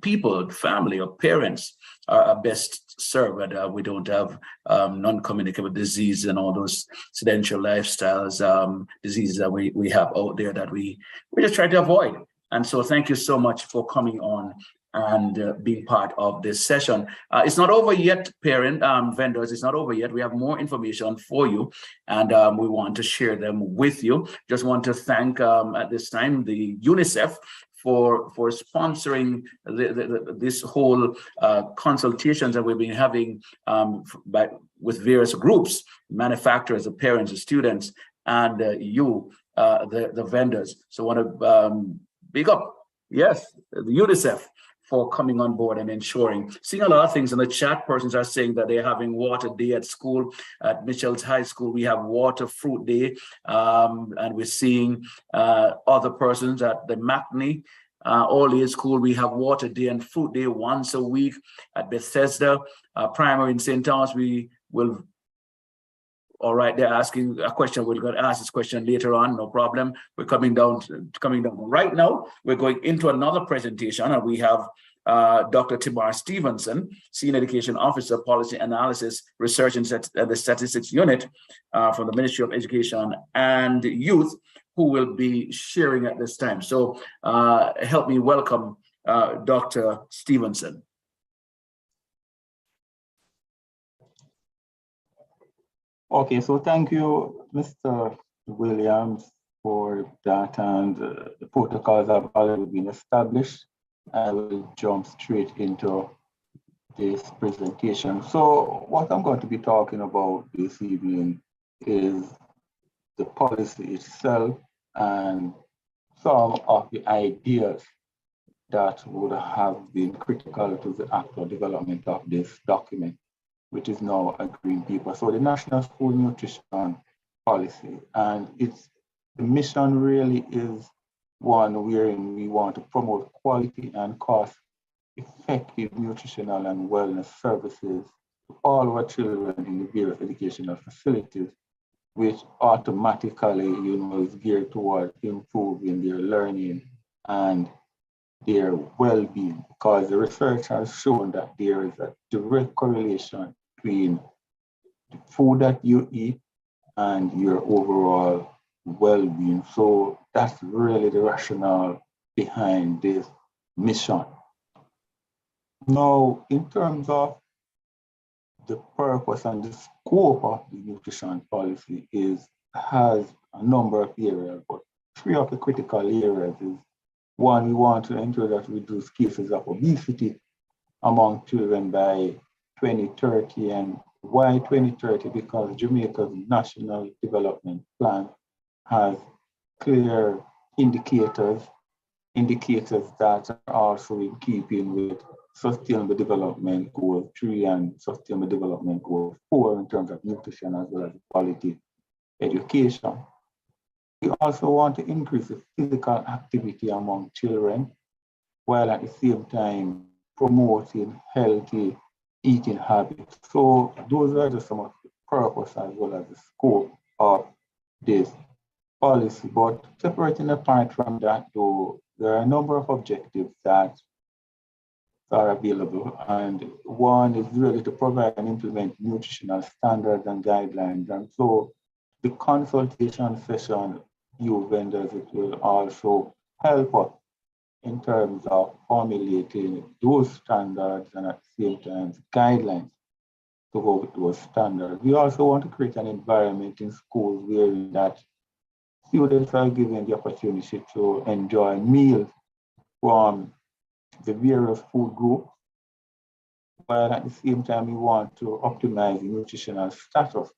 Speaker 1: people, family, or parents are best served, and we don't have non-communicable disease and all those sedentary lifestyles, diseases that we have out there that we just try to avoid. And so thank you so much for coming on and being part of this session. It's not over yet, vendors, it's not over yet. We have more information for you, and we want to share them with you. Just want to thank at this time the UNICEF for sponsoring this whole consultations that we've been having with various groups, manufacturers, the parents, the students, and the vendors. So I want to big up, yes, the UNICEF for coming on board and ensuring. Seeing a lot of things in the chat, persons are saying that they're having water day at school. At Mitchell's High School, we have water fruit day. And we're seeing other persons at the McNey All Age School, we have water day and fruit day once a week. At Bethesda Primary in St. Thomas, we will. All right, they're asking a question. We're going to ask this question later on, no problem. We're coming down. Right now, we're going into another presentation, and we have Dr. Timar Stevenson, Senior Education Officer, Policy Analysis, Research and the Statistics Unit from the Ministry of Education and Youth, who will be sharing at this time. So help me welcome Dr. Stevenson.
Speaker 9: Okay, so thank you, Mr. Williams, for that, and the protocols have already been established. I will jump straight into this presentation. So what I'm going to be talking about this evening is the policy itself and some of the ideas that would have been critical to the actual development of this document, which is now a green paper. So the National School Nutrition Policy, and the mission really is one wherein we want to promote quality and cost-effective nutritional and wellness services to all our children in the various educational facilities, which automatically, is geared towards improving their learning and their well-being, because the research has shown that there is a direct correlation between the food that you eat and your overall well-being. So that's really the rationale behind this mission. Now, in terms of the purpose and the scope of the nutrition policy has a number of areas, but three of the critical areas is: one, we want to ensure that we reduce cases of obesity among children by 2030. And why 2030? Because Jamaica's National Development Plan has clear indicators that are also in keeping with Sustainable Development Goal 3 and Sustainable Development Goal 4 in terms of nutrition as well as quality education. We also want to increase the physical activity among children, while at the same time promoting healthy eating habits. So those are just some of the purpose as well as the scope of this policy. But separating apart from that, though, there are a number of objectives that are available. And one is really to provide and implement nutritional standards and guidelines. And so the consultation session, you vendors, it will also help us in terms of formulating those standards and at the same time guidelines to go with those standards. We also want to create an environment in schools where that students are given the opportunity to enjoy meals from the various food groups, while at the same time we want to optimize the nutritional status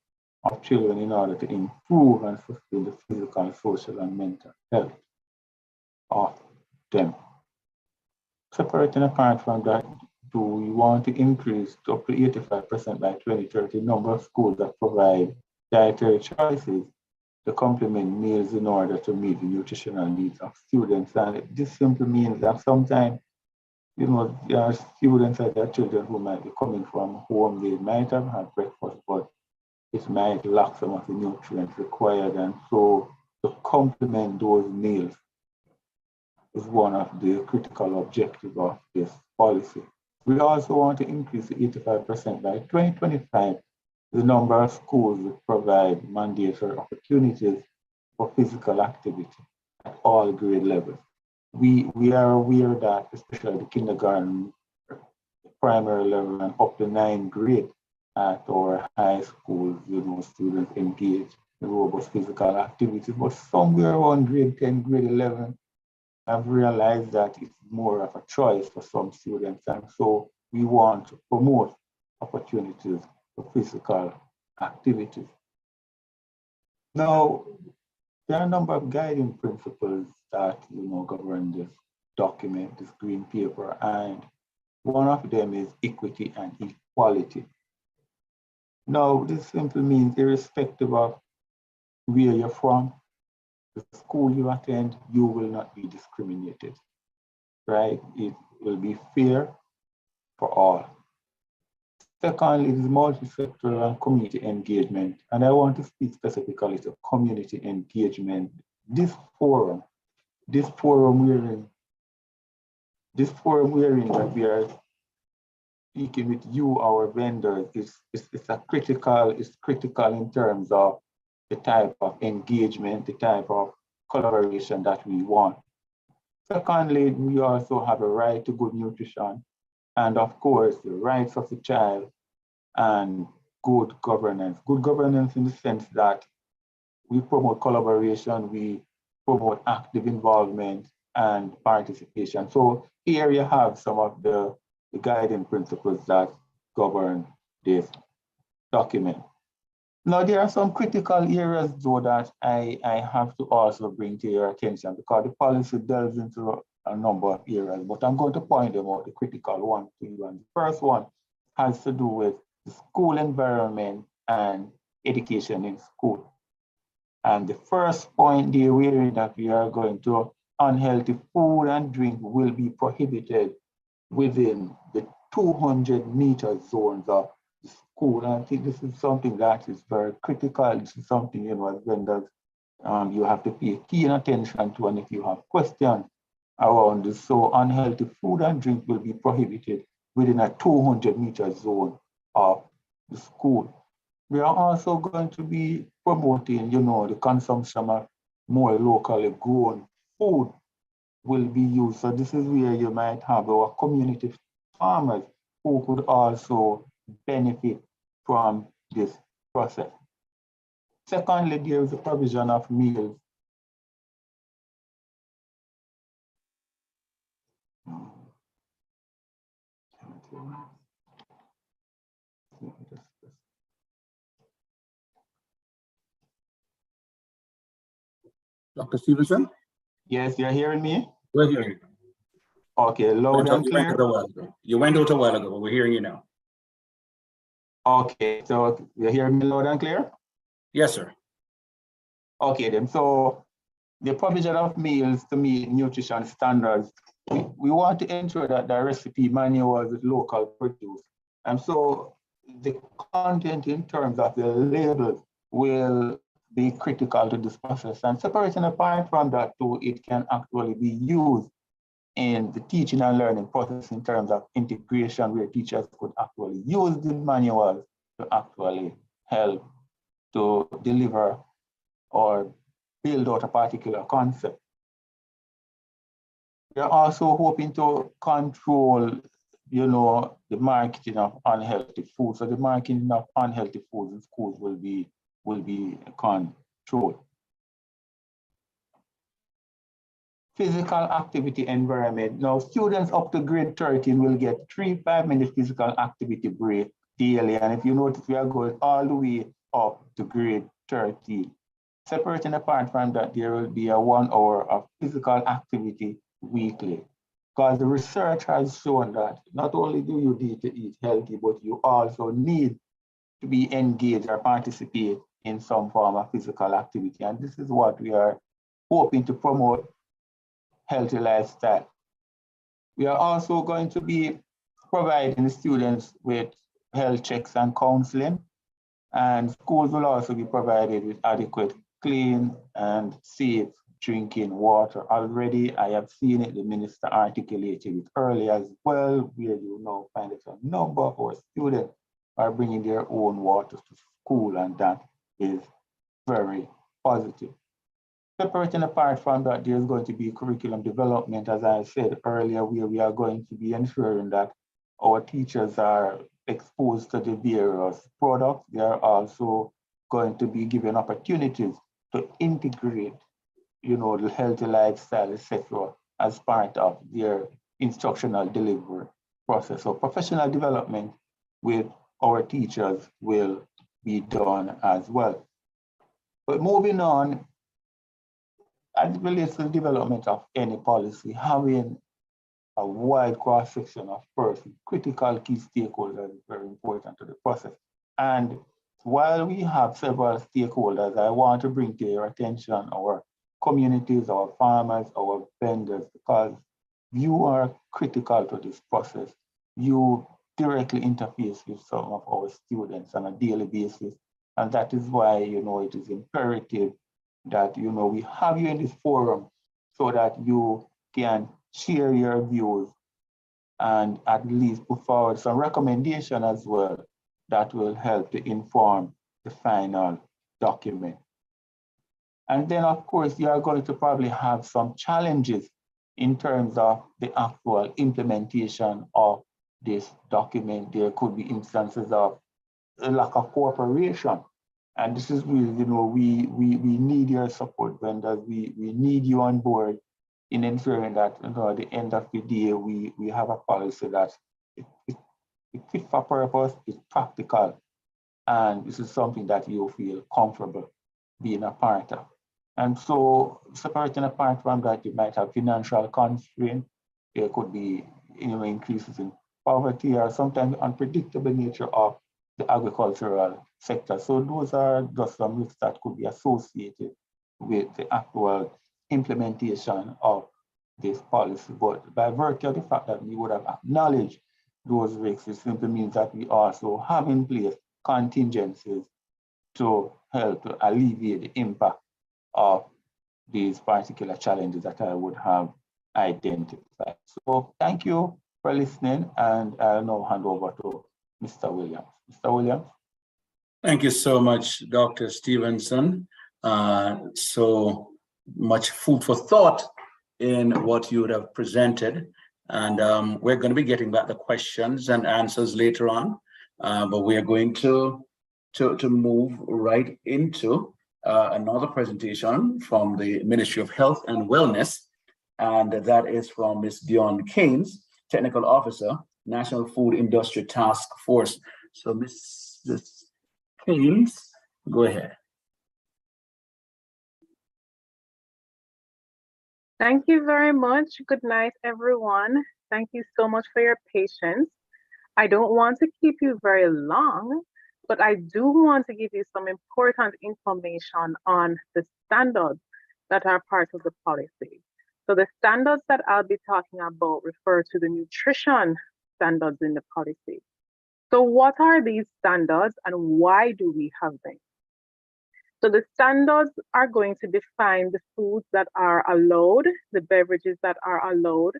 Speaker 9: of children in order to improve and sustain the physical, social, and mental health of them. Separating apart from that, do we want to increase to up to 85% by 2030 number of schools that provide dietary choices to complement meals in order to meet the nutritional needs of students. And this simply means that sometimes, you know, there are students and their children who might be coming from home, they might have had breakfast, but it might lack some of the nutrients required. And so to complement those meals is one of the critical objectives of this policy. We also want to increase the 85% by 2025, the number of schools that provide mandatory opportunities for physical activity at all grade levels. We are aware that, especially the kindergarten, primary level, and up to 9th grade at our high schools, you know, students engage in robust physical activities, but somewhere around grade 10, grade 11, I've realized that it's more of a choice for some students. And so we want to promote opportunities for physical activities. Now, there are a number of guiding principles that, you know, govern this document, this green paper, and one of them is equity and equality. Now, this simply means irrespective of where you're from, the school you attend, you will not be discriminated, right? It will be fair for all. Secondly, it is multi-sectoral and community engagement. And I want to speak specifically to community engagement. This forum wherein that we are speaking with you, our vendors, is critical in terms of the type of engagement, the type of collaboration that we want. Secondly, we also have a right to good nutrition, and of course, the rights of the child and good governance. Good governance in the sense that we promote collaboration, we promote active involvement and participation. So here you have some of the guiding principles that govern this document. Now, there are some critical areas, though, that I have to also bring to your attention because the policy delves into a number of areas, but I'm going to point them out, the critical ones to you. And the first one has to do with the school environment and education in school. And the first point there, wherein that we are going to unhealthy food and drink will be prohibited within the 200-meter zones of the school. And I think this is something that is very critical. This is something, you know, as vendors, you have to pay keen attention to. And if you have questions around this, so unhealthy food and drink will be prohibited within a 200-meter zone of the school. We are also going to be promoting, you know, the consumption of more locally grown food will be used. So this is where you might have our community farmers who could also benefit from this process. Secondly, there is a provision of meals.
Speaker 1: Dr. Stevenson?
Speaker 9: Yes, you're hearing me?
Speaker 1: We're hearing you.
Speaker 9: Okay, loud and clear.
Speaker 1: You went out a while ago, but we're hearing you now.
Speaker 9: Okay, so you're hearing me loud and clear?
Speaker 1: Yes, sir.
Speaker 9: Okay, then. So the provision of meals to meet nutrition standards we want to ensure that the recipe manual is local produce. And so the content in terms of the labels will be critical to this process. And separating apart from that too, it can actually be used in the teaching and learning process in terms of integration, where teachers could actually use the manuals to actually help to deliver or build out a particular concept. We are also hoping to control, the marketing of unhealthy food. So the marketing of unhealthy foods in schools will be controlled. Physical activity environment. Now, students up to grade 13 will get 3 5-minute physical activity break daily. And if you notice, we are going all the way up to grade 13. Separating apart from that, there will be a 1 hour of physical activity weekly. Because the research has shown that not only do you need to eat healthy, but you also need to be engaged or participate in some form of physical activity. And this is what we are hoping to promote: healthy lifestyle. We are also going to be providing students with health checks and counseling, and schools will also be provided with adequate, clean and safe drinking water. Already, I have seen it, the minister articulated it earlier as well, where you now find that a number of our students are bringing their own water to school, and that is very positive. Separating apart from that, there's going to be curriculum development, as I said earlier, where we are going to be ensuring that our teachers are exposed to the various products. They are also going to be given opportunities to integrate, the healthy lifestyle, etc., as part of their instructional delivery process. So professional development with our teachers will be done as well. But moving on, as it relates to the development of any policy, having a wide cross-section of persons, critical key stakeholders, is very important to the process. And while we have several stakeholders, I want to bring to your attention our communities, our farmers, our vendors, because you are critical to this process. You directly interface with some of our students on a daily basis. And that is why, it is imperative that, we have you in this forum so that you can share your views and at least put forward some recommendation as well that will help to inform the final document. And then, of course, you are going to probably have some challenges in terms of the actual implementation of this document. There could be instances of a lack of cooperation. And this is really, we need your support, vendors. We need you on board in ensuring that, at the end of the day, we have a policy that it fit for purpose, it's practical, and this is something that you feel comfortable being a part of. And so, separating apart from that, you might have financial constraints. There could be, increases in poverty or sometimes unpredictable nature of the agricultural sector. So those are just some risks that could be associated with the actual implementation of this policy. But by virtue of the fact that we would have acknowledged those risks, it simply means that we also have in place contingencies to help to alleviate the impact of these particular challenges that I would have identified. So thank you for listening, and I'll now hand over to Mr. Williams. Mr. Williams.
Speaker 1: Thank you so much, Dr. Stevenson. So much food for thought in what you would have presented. And we're going to be getting back the questions and answers later on. But we are going to move right into another presentation from the Ministry of Health and Wellness. And that is from Ms. Dion Keynes, Technical Officer, National Food Industry Task Force. So Ms. Keynes, go ahead.
Speaker 10: Thank you very much. Good night, everyone. Thank you so much for your patience. I don't want to keep you very long, but I do want to give you some important information on the standards that are part of the policy. So the standards that I'll be talking about refer to the nutrition standards in the policy. So what are these standards and why do we have them? So the standards are going to define the foods that are allowed, the beverages that are allowed,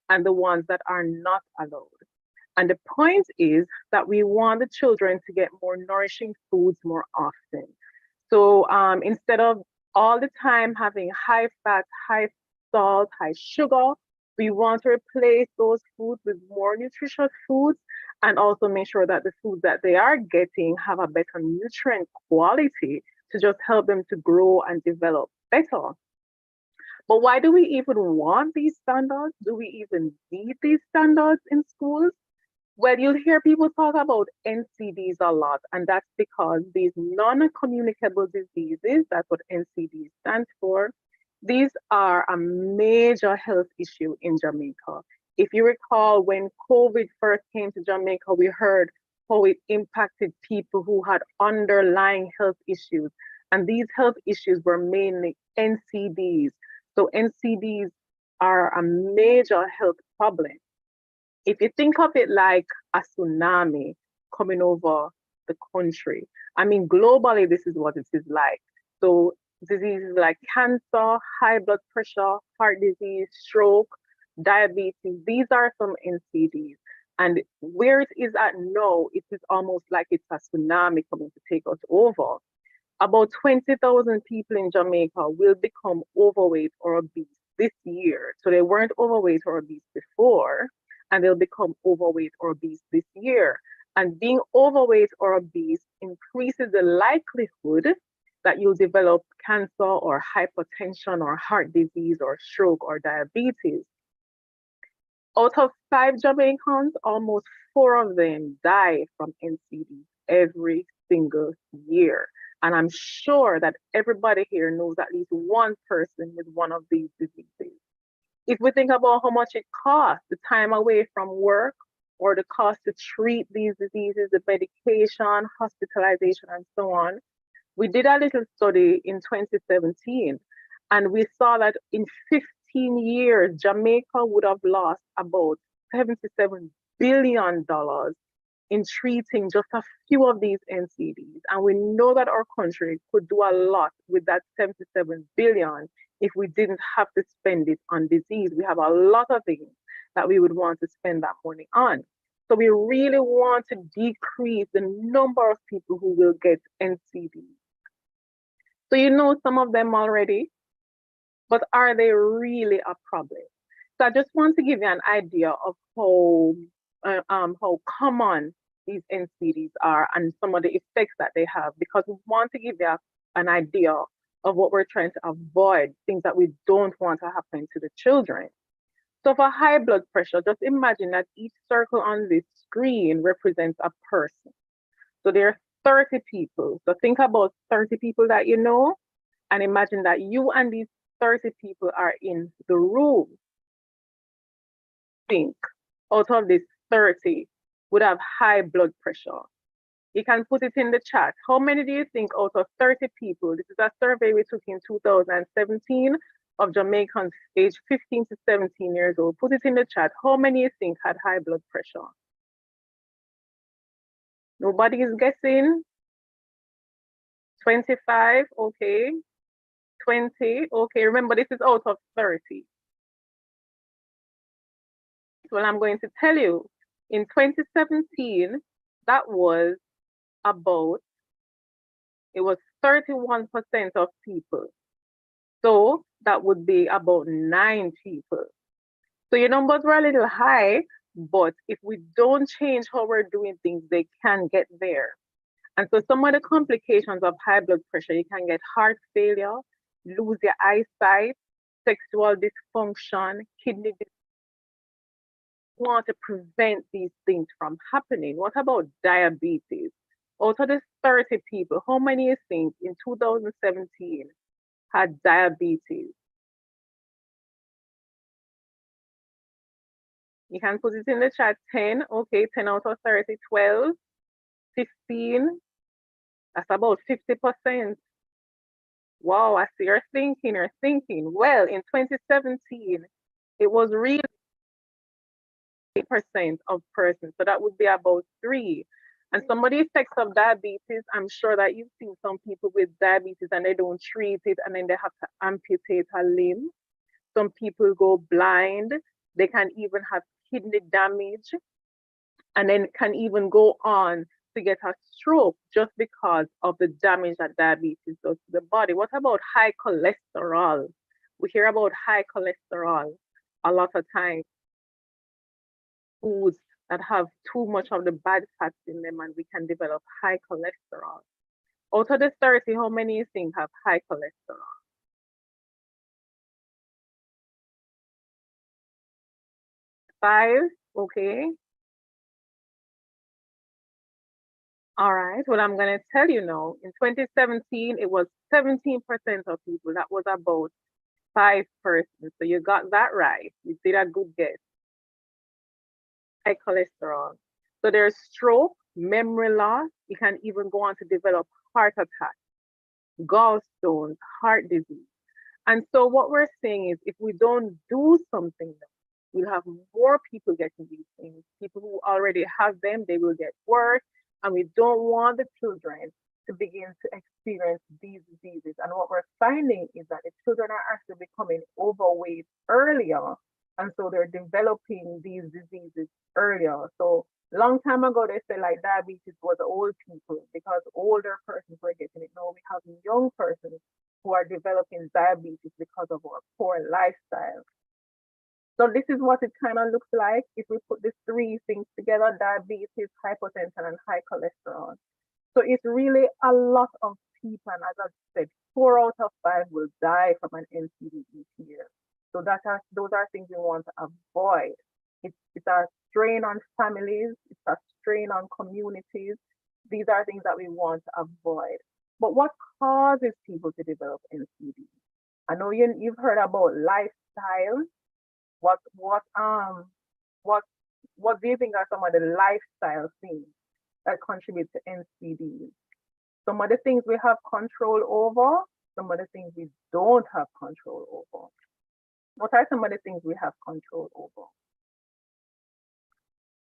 Speaker 10: and the ones that are not allowed. And the point is that we want the children to get more nourishing foods more often. So instead of all the time having high fat, high salt, high sugar, we want to replace those foods with more nutritious foods and also make sure that the foods that they are getting have a better nutrient quality to just help them to grow and develop better. But why do we even want these standards? Do we even need these standards in schools? Well, you'll hear people talk about NCDs a lot, and that's because these non-communicable diseases, that's what NCD stands for, these are a major health issue in Jamaica. If you recall, when COVID first came to Jamaica, we heard how it impacted people who had underlying health issues. And these health issues were mainly NCDs. So NCDs are a major health problem. If you think of it like a tsunami coming over the country, I mean, globally, this is what it is like. So diseases like cancer, high blood pressure, heart disease, stroke, diabetes, these are some NCDs. And where it is at now, it is almost like it's a tsunami coming to take us over. About 20,000 people in Jamaica will become overweight or obese this year. So they weren't overweight or obese before, and they'll become overweight or obese this year. And being overweight or obese increases the likelihood that you'll develop cancer or hypertension or heart disease or stroke or diabetes. Out of 5 Jamaicans, almost 4 of them die from NCD every single year. And I'm sure that everybody here knows at least one person with one of these diseases. If we think about how much it costs, the time away from work, or the cost to treat these diseases, the medication, hospitalization, and so on, we did a little study in 2017, and we saw that in 15 years, Jamaica would have lost about $77 billion in treating just a few of these NCDs. And we know that our country could do a lot with that 77 billion if we didn't have to spend it on disease. We have a lot of things that we would want to spend that money on. So we really want to decrease the number of people who will get NCDs. So you know some of them already, but are they really a problem? So I just want to give you an idea of how common these NCDs are and some of the effects that they have, because we want to give you an idea of what we're trying to avoid, things that we don't want to happen to the children. So for high blood pressure, just imagine that each circle on this screen represents a person. So there are 30 people. So think about 30 people that you know, and imagine that you and these 30 people are in the room. Think out of this 30 would have high blood pressure. You can put it in the chat. How many do you think out of 30 people, this is a survey we took in 2017 of Jamaicans aged 15 to 17 years old. Put it in the chat. How many you think had high blood pressure? Nobody is guessing? 25, okay. 20, okay. Remember, this is out of 30. Well, I'm going to tell you, in 2017, that was about, it was 31% of people. So that would be about 9 people. So your numbers were a little high, but if we don't change how we're doing things, they can get there. And so some of the complications of high blood pressure, you can get heart failure, lose your eyesight, sexual dysfunction, kidney disease. We want to prevent these things from happening. What about diabetes? Out of the 30 people, how many you think in 2017 had diabetes? You can put it in the chat. 10, okay, 10 out of 30, 12, 15, that's about 50%. Wow, I see you're thinking, you're thinking. Well, in 2017, it was really 8% of persons, so that would be about 3. And some of the effects of diabetes, I'm sure that you've seen some people with diabetes and they don't treat it and then they have to amputate a limb. Some people go blind. They can even have kidney damage and then can even go on to get a stroke just because of the damage that diabetes does to the body. What about high cholesterol? We hear about high cholesterol a lot of times. Foods that have too much of the bad fats in them and we can develop high cholesterol. Out of the 30, how many you think have high cholesterol? 5, okay. All right, well, I'm going to tell you now, in 2017, it was 17% of people. That was about 5 persons. So you got that right. You did a good guess. High cholesterol. So there's stroke, memory loss. You can even go on to develop heart attack, gallstones, heart disease. And so what we're saying is if we don't do something, we'll have more people getting these things. People who already have them, they will get worse. And we don't want the children to begin to experience these diseases. And what we're finding is that the children are actually becoming overweight earlier. And so they're developing these diseases earlier. So long time ago, they said like diabetes was old people because older persons were getting it. Now we have young persons who are developing diabetes because of our poor lifestyle. So this is what it kind of looks like if we put these 3 things together: diabetes, hypertension, and high cholesterol. So it's really a lot of people, and as I said, 4 out of 5 will die from an NCD each year. So those are things we want to avoid. It's a strain on families, it's a strain on communities. These are things that we want to avoid. But what causes people to develop NCD? I know you've heard about lifestyle. What do you think are some of the lifestyle things that contribute to NCD? Some of the things we have control over, some of the things we don't have control over. What are some of the things we have control over?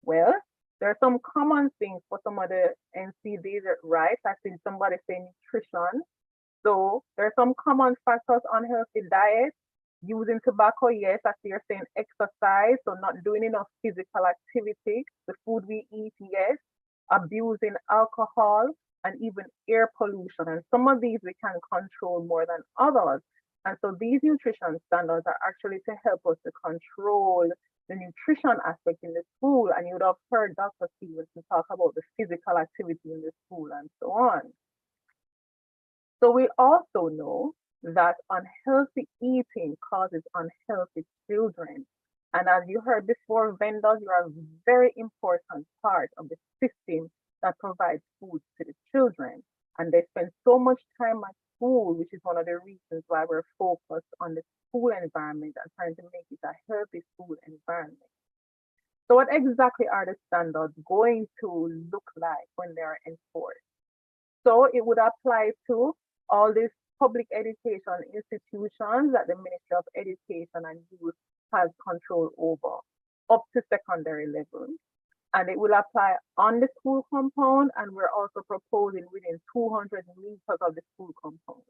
Speaker 10: Well, there are some common things for some of the NCDs, right? I've seen somebody say nutrition. So there are some common factors: unhealthy diet, using tobacco, yes, as you're saying, exercise, so not doing enough physical activity, the food we eat, yes, abusing alcohol, and even air pollution. And some of these we can control more than others. And so these nutrition standards are actually to help us to control the nutrition aspect in the school. And you would have heard Dr. Stevenson talk about the physical activity in the school and so on. So we also know that unhealthy eating causes unhealthy children. And as you heard before, vendors are a very important part of the system that provides food to the children. And they spend so much time at school, which is one of the reasons why we're focused on the school environment and trying to make it a healthy school environment. So what exactly are the standards going to look like when they are enforced? So it would apply to all these public education institutions that the Ministry of Education and Youth has control over, up to secondary level. And it will apply on the school compound, and we're also proposing within 200 meters of the school compound.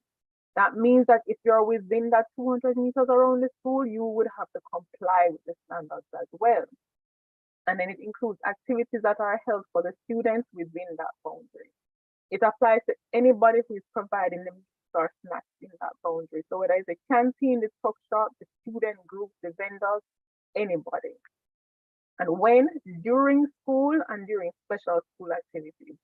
Speaker 10: That means that if you're within that 200 meters around the school, you would have to comply with the standards as well. And then it includes activities that are held for the students within that boundary. It applies to anybody who is providing the meals or snacks in that boundary. So whether it's the canteen, the tuck shop, the student group, the vendors, anybody. And when? During school and during special school activities.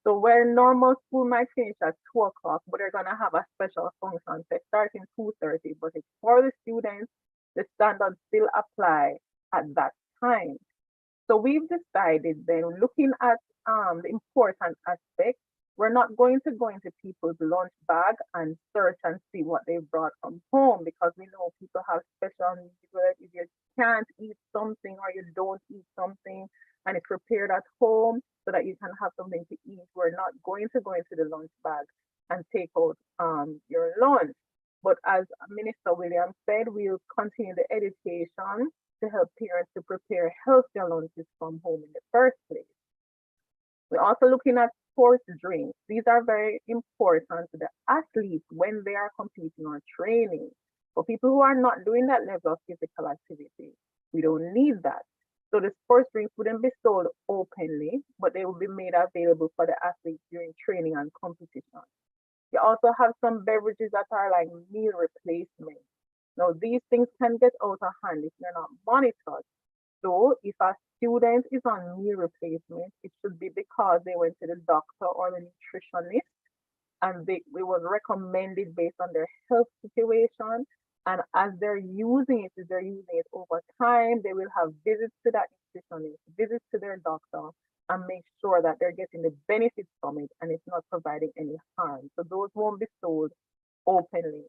Speaker 10: So where normal school might finish at 2 o'clock, but they're gonna have a special function, say starting 2:30, but it's for the students, the standards still apply at that time. So we've decided then, looking at the important aspect, we're not going to go into people's lunch bag and search and see what they brought from home, because we know people have special needs, where if you can't eat something or you don't eat something and it's prepared at home, so that you can have something to eat. We're not going to go into the lunch bag and take out your lunch. But as Minister Williams said, we'll continue the education to help parents to prepare healthier lunches from home in the first place. We're also looking at sports drinks. These are very important to the athletes when they are competing or training. For people who are not doing that level of physical activity, we don't need that. So the sports drinks wouldn't be sold openly, but they will be made available for the athletes during training and competition. You also have some beverages that are like meal replacement. Now, these things can get out of hand if they're not monitored. So if a student is on meal replacement, it should be because they went to the doctor or the nutritionist and it was recommended based on their health situation. And as they're using it, if they're using it over time, they will have visits to that nutritionist, visits to their doctor, and make sure that they're getting the benefits from it and it's not providing any harm. So those won't be sold openly.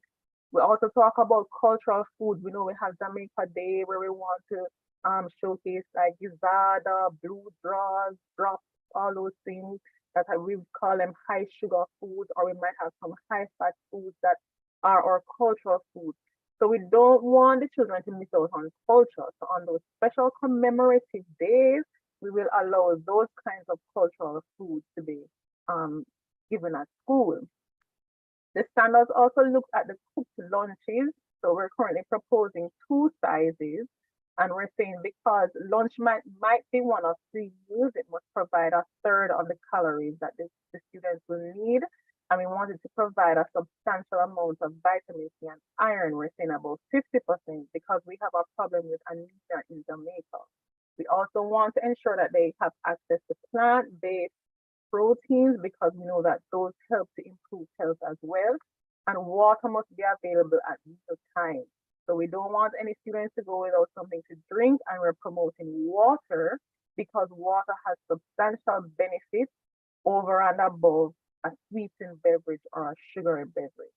Speaker 10: We also talk about cultural food. We know we have Jamaica Day where we want to showcase like gizzada, blue draws, drops, all those things that we would call them high sugar foods, or we might have some high fat foods that are our cultural foods. So we don't want the children to miss out on culture. So on those special commemorative days, we will allow those kinds of cultural foods to be given at school. The standards also look at the cooked lunches. So we're currently proposing 2 sizes. And we're saying because lunch might be one of 3 meals, it must provide a third of the calories that the students will need. And we wanted to provide a substantial amount of vitamin C and iron. We're saying about 50% because we have a problem with anemia in Jamaica. We also want to ensure that they have access to plant-based proteins because we know that those help to improve health as well. And water must be available at meal time. So we don't want any students to go without something to drink, and we're promoting water because water has substantial benefits over and above a sweetened beverage or a sugary beverage.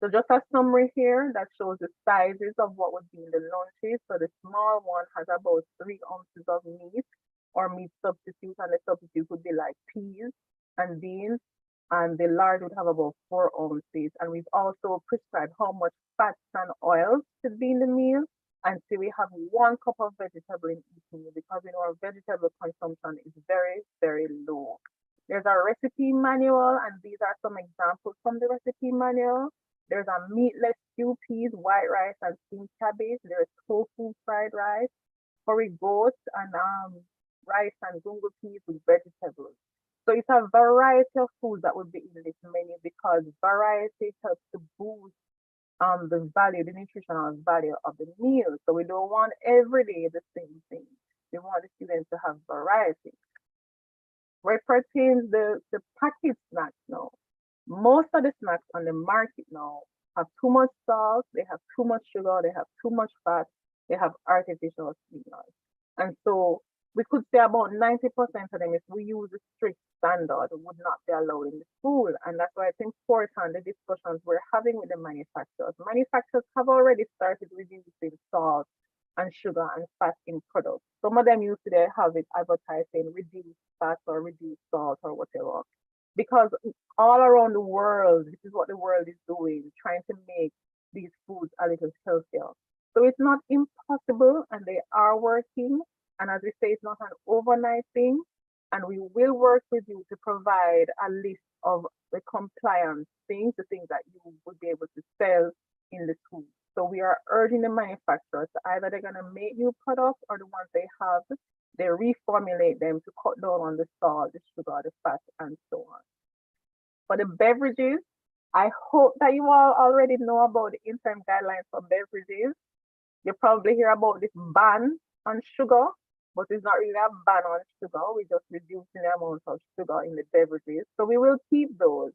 Speaker 10: So just a summary here that shows the sizes of what would be in the lunches. So the small one has about 3 ounces of meat or meat substitute, and the substitute would be like peas and beans. And the lard would have about 4 ounces. And we've also prescribed how much fats and oils should be in the meal. And so we have 1 cup of vegetable in each meal because we know our vegetable consumption is very, very low. There's a recipe manual, and these are some examples from the recipe manual. There's a meatless stew peas, white rice, and steamed cabbage. There's tofu fried rice, curry goat, and rice and gungo peas with vegetables. So it's a variety of foods that would be in this menu because variety helps to boost the nutritional value of the meal. So we don't want every day the same thing. We want the students to have variety. Where it pertains the packaged snacks now, most of the snacks on the market now have too much salt, they have too much sugar, they have too much fat, they have artificial sweeteners. And so we could say about 90% of them, if we use a strict standard, would not be allowed in the school. And that's why it's important the discussions we're having with the manufacturers. Manufacturers have already started reducing salt and sugar and fat in products. Some of them used to have it advertised saying reduce fat or reduce salt or whatever. Because all around the world, this is what the world is doing, trying to make these foods a little healthier. So it's not impossible, and they are working. And as we say, it's not an overnight thing. And we will work with you to provide a list of the compliance things, the things that you would be able to sell in the school. So we are urging the manufacturers to either they're going to make new products or the ones they have, they reformulate them to cut down on the salt, the sugar, the fat, and so on. For the beverages, I hope that you all already know about the interim guidelines for beverages. You probably hear about this ban on sugar, but it's not really a ban on sugar. We're just reducing the amount of sugar in the beverages. So we will keep those.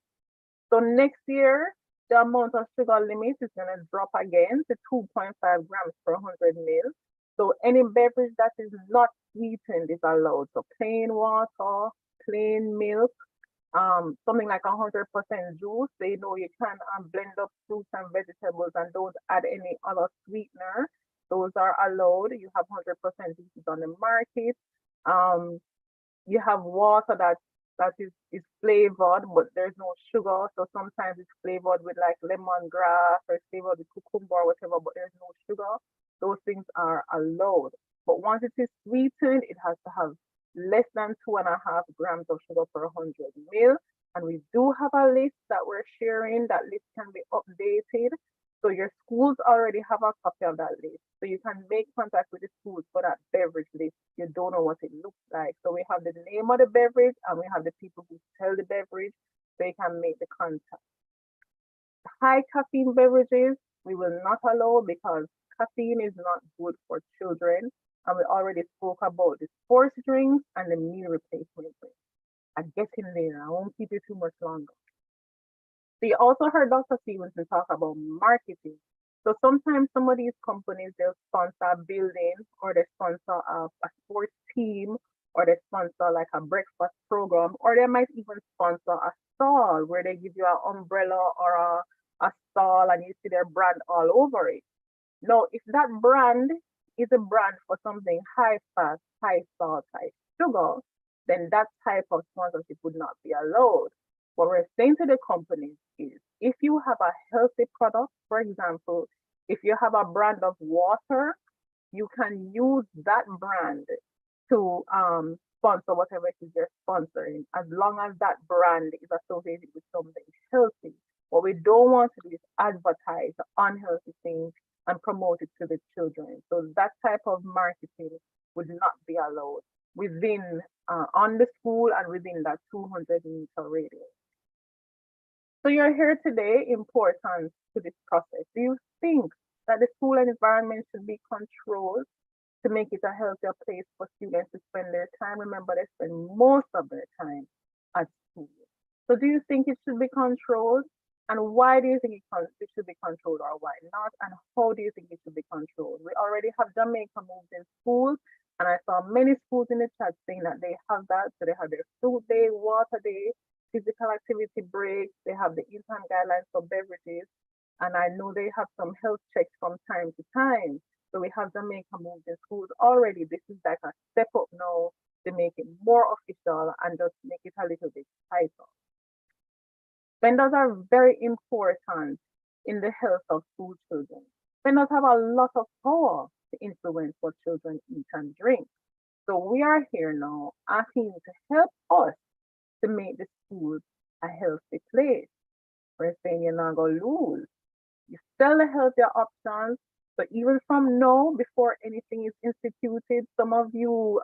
Speaker 10: So next year, the amount of sugar limit is going to drop again to 2.5 grams per 100 ml. So any beverage that is not sweetened is allowed. So plain water, plain milk, something like 100% juice. They know you can blend up fruits and vegetables and don't add any other sweetener. Those are allowed. You have 100% juices on the market. you have water that is flavored, but there's no sugar. So sometimes it's flavored with like lemongrass or it's flavored with cucumber or whatever, but there's no sugar. Those things are allowed. But once it is sweetened, it has to have less than 2.5 grams of sugar per 100 ml. And we do have a list that we're sharing. That list can be updated. So your schools already have a copy of that list. So you can make contact with the schools for that beverage list. You don't know what it looks like. So we have the name of the beverage and we have the people who sell the beverage. So you can make the contact. High caffeine beverages, we will not allow because caffeine is not good for children. And we already spoke about the sports drinks and the meal replacement drinks. I get in there. I won't keep you too much longer. So you also heard Dr. Stevenson talk about marketing. So sometimes some of these companies, they'll sponsor a building or they sponsor a sports team or they sponsor like a breakfast program, or they might even sponsor a stall where they give you an umbrella or a stall and you see their brand all over it. Now, if that brand is a brand for something high fat, high salt, high sugar, then that type of sponsorship would not be allowed. What we're saying to the companies is if you have a healthy product, for example, if you have a brand of water, you can use that brand to sponsor whatever it is you're sponsoring, as long as that brand is associated with something healthy. What we don't want to do is advertise unhealthy things and promote it to the children. So that type of marketing would not be allowed within, on the school and within that 200-meter radius. So you're here today, important to this process. Do you think that the school environment should be controlled to make it a healthier place for students to spend their time? Remember, they spend most of their time at school. So do you think it should be controlled? And why do you think it should be controlled, or why not? And how do you think it should be controlled? We already have Jamaica moved in schools, and I saw many schools in the chat saying that they have that. So they have their fruit day, water day, physical activity breaks, they have the in-time guidelines for beverages, and I know they have some health checks from time to time. So we have Jamaica moved in schools already. This is like a step up now to make it more official and just make it a little bit tighter. Vendors are very important in the health of school children. Vendors have a lot of power to influence what children eat and drink. So we are here now asking you to help us to make the school a healthy place. We're saying you're not going to lose. You sell the healthier options. So even from now, before anything is instituted, some of you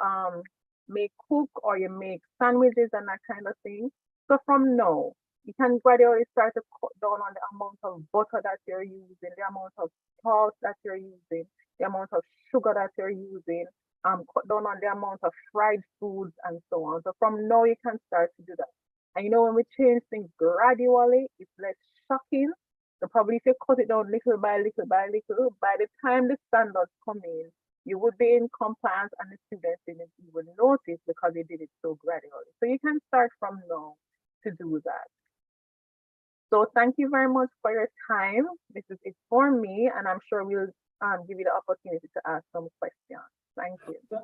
Speaker 10: may cook or you make sandwiches and that kind of thing. So from now, you can gradually start to cut down on the amount of butter that you're using, the amount of salt that you're using, the amount of sugar that you're using, cut down on the amount of fried foods and so on. So from now, you can start to do that. And you know, when we change things gradually, it's less shocking. So probably if you cut it down little by little by little, by the time the standards come in, you would be in compliance and the students didn't even notice because they did it so gradually. So you can start from now to do that. So thank you very much for your time. This is it for me, and I'm sure we'll give you the opportunity to ask some questions. Thank you.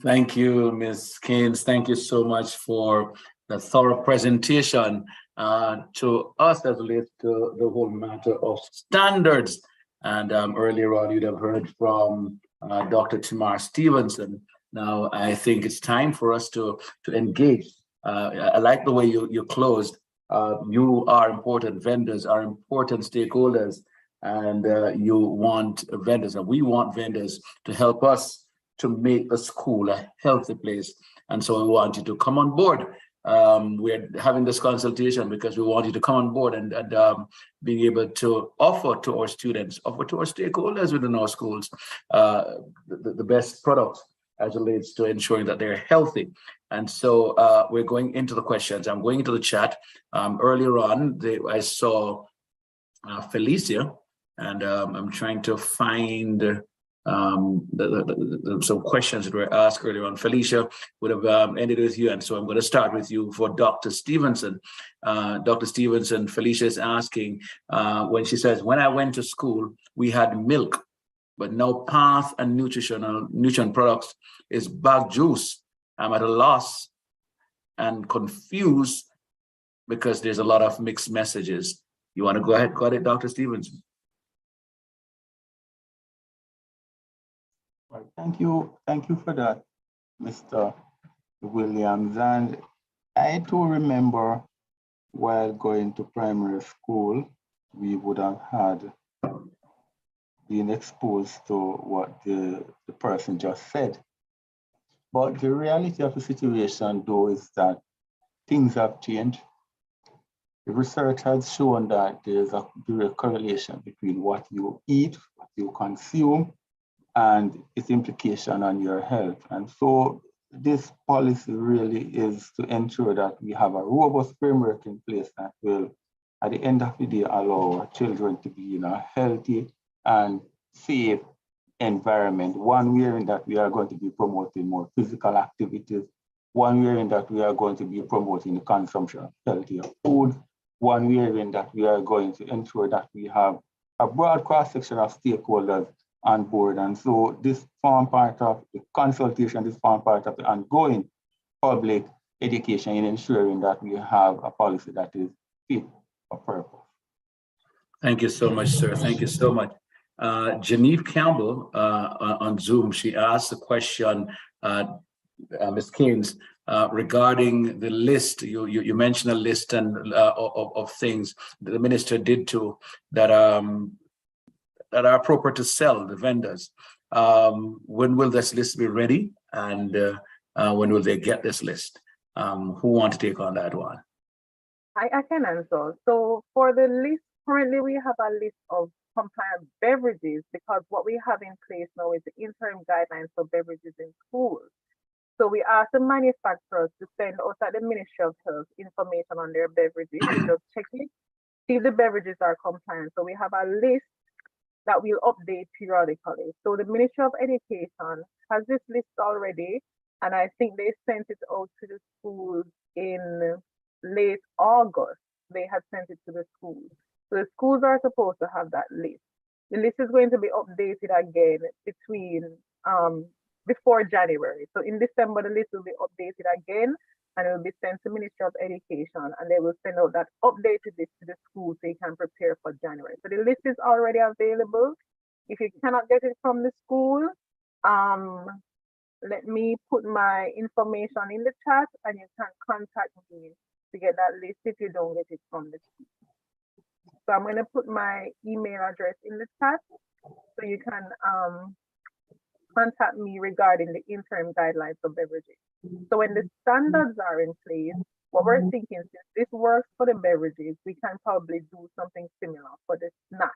Speaker 1: Thank you, Ms. Keynes. Thank you so much for the thorough presentation to us as relates to the whole matter of standards. And earlier on, you'd have heard from Dr. Tamar Stevenson. Now, I think it's time for us to engage. I like the way you closed. You are important, vendors are important stakeholders, and you want vendors, and we want vendors to help us to make the school a healthy place. And so we want you to come on board. We're having this consultation because we want you to come on board and being able to offer to our students, offer to our stakeholders within our schools, the best products as it relates to ensuring that they're healthy. And so we're going into the questions. I'm going into the chat. Earlier on, I saw Felicia, and I'm trying to find some questions that were asked earlier on. Felicia would have ended with you, and so I'm going to start with you for Dr. Stevenson. Dr. Stevenson, Felicia is asking, when she says, when I went to school, we had milk, but now Path and nutrition products is bag juice. I'm at a loss and confused because there's a lot of mixed messages. You want to go ahead? Go ahead, Dr. Stevens.
Speaker 9: Well, thank you for that, Mr. Williams. And I too remember while going to primary school, we would have had been exposed to what the person just said. But the reality of the situation, though, is that things have changed. The research has shown that there's a direct correlation between what you eat, what you consume, and its implication on your health. And so this policy really is to ensure that we have a robust framework in place that will, at the end of the day, allow our children to be in a healthy and safe environment. One wherein that we are going to be promoting more physical activities, one wherein that we are going to be promoting the consumption of healthier food, one wherein that we are going to ensure that we have a broad cross-section of stakeholders on board. And so this form part of the consultation, this form part of the ongoing public education in ensuring that we have a policy that is fit for purpose.
Speaker 1: Thank you so much, sir. Thank you so much. Genevieve Campbell on Zoom, she asked a question, Ms. Keynes, regarding the list. You mentioned a list and of things that the minister did too that are appropriate to sell, the vendors. When will this list be ready, and when will they get this list? Who want to take on that one?
Speaker 10: I can answer. So for the list, currently we have a list of compliant beverages, because what we have in place now is the interim guidelines for beverages in schools. So we ask the manufacturers to send us at the Ministry of Health information on their beverages. We just check it, see if the beverages are compliant. So we have a list that we'll update periodically. So the Ministry of Education has this list already, and I think they sent it out to the schools in late August. They had sent it to the schools. So the schools are supposed to have that list. The list is going to be updated again before January. So in December, the list will be updated again, and it will be sent to Ministry of Education, and they will send out that updated list to the school so you can prepare for January. So the list is already available. If you cannot get it from the school, let me put my information in the chat, and you can contact me to get that list if you don't get it from the school. So I'm going to put my email address in the chat so you can contact me regarding the interim guidelines for beverages. So when the standards are in place, what we're thinking, since this works for the beverages, we can probably do something similar for the snacks.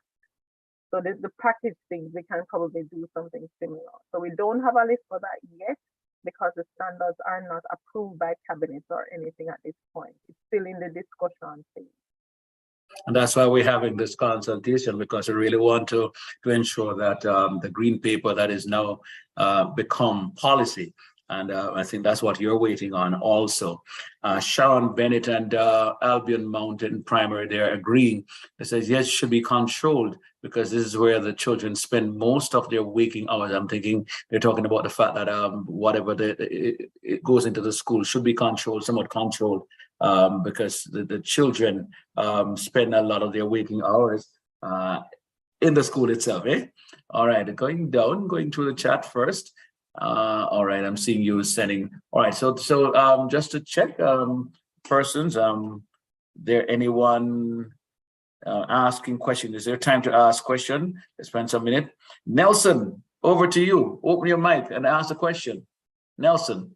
Speaker 10: So the packaged things, we can probably do something similar. So we don't have a list for that yet because the standards are not approved by cabinet or anything at this point. It's still in the discussion phase.
Speaker 1: And that's why we're having this consultation, because we really want to ensure that the green paper that is now become policy. And I think that's what you're waiting on also. Sharon Bennett and Albion Mountain Primary, they're agreeing. It says, yes, it should be controlled because this is where the children spend most of their waking hours. I'm thinking they're talking about the fact that whatever it goes into the school should be controlled, somewhat controlled, because the children spend a lot of their waking hours in the school itself. All right, going through the chat first. All right, I'm seeing you sending. All right, so just to check persons, there anyone asking question? Is there time to ask question? Let's spend some minute. Nelson, over to you. Open your mic and ask the question. Nelson.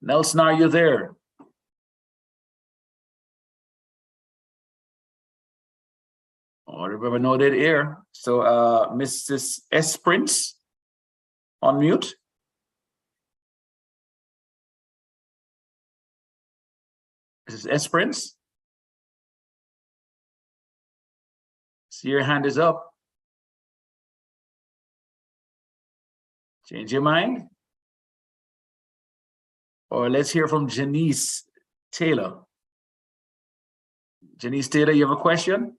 Speaker 1: Nelson, are you there? Oh, remember, no dead air. So, Mrs. Esperance, on mute. Mrs. Esperance? See, your hand is up. Change your mind? Or let's hear from Janice Taylor. Janice Taylor, you have a question?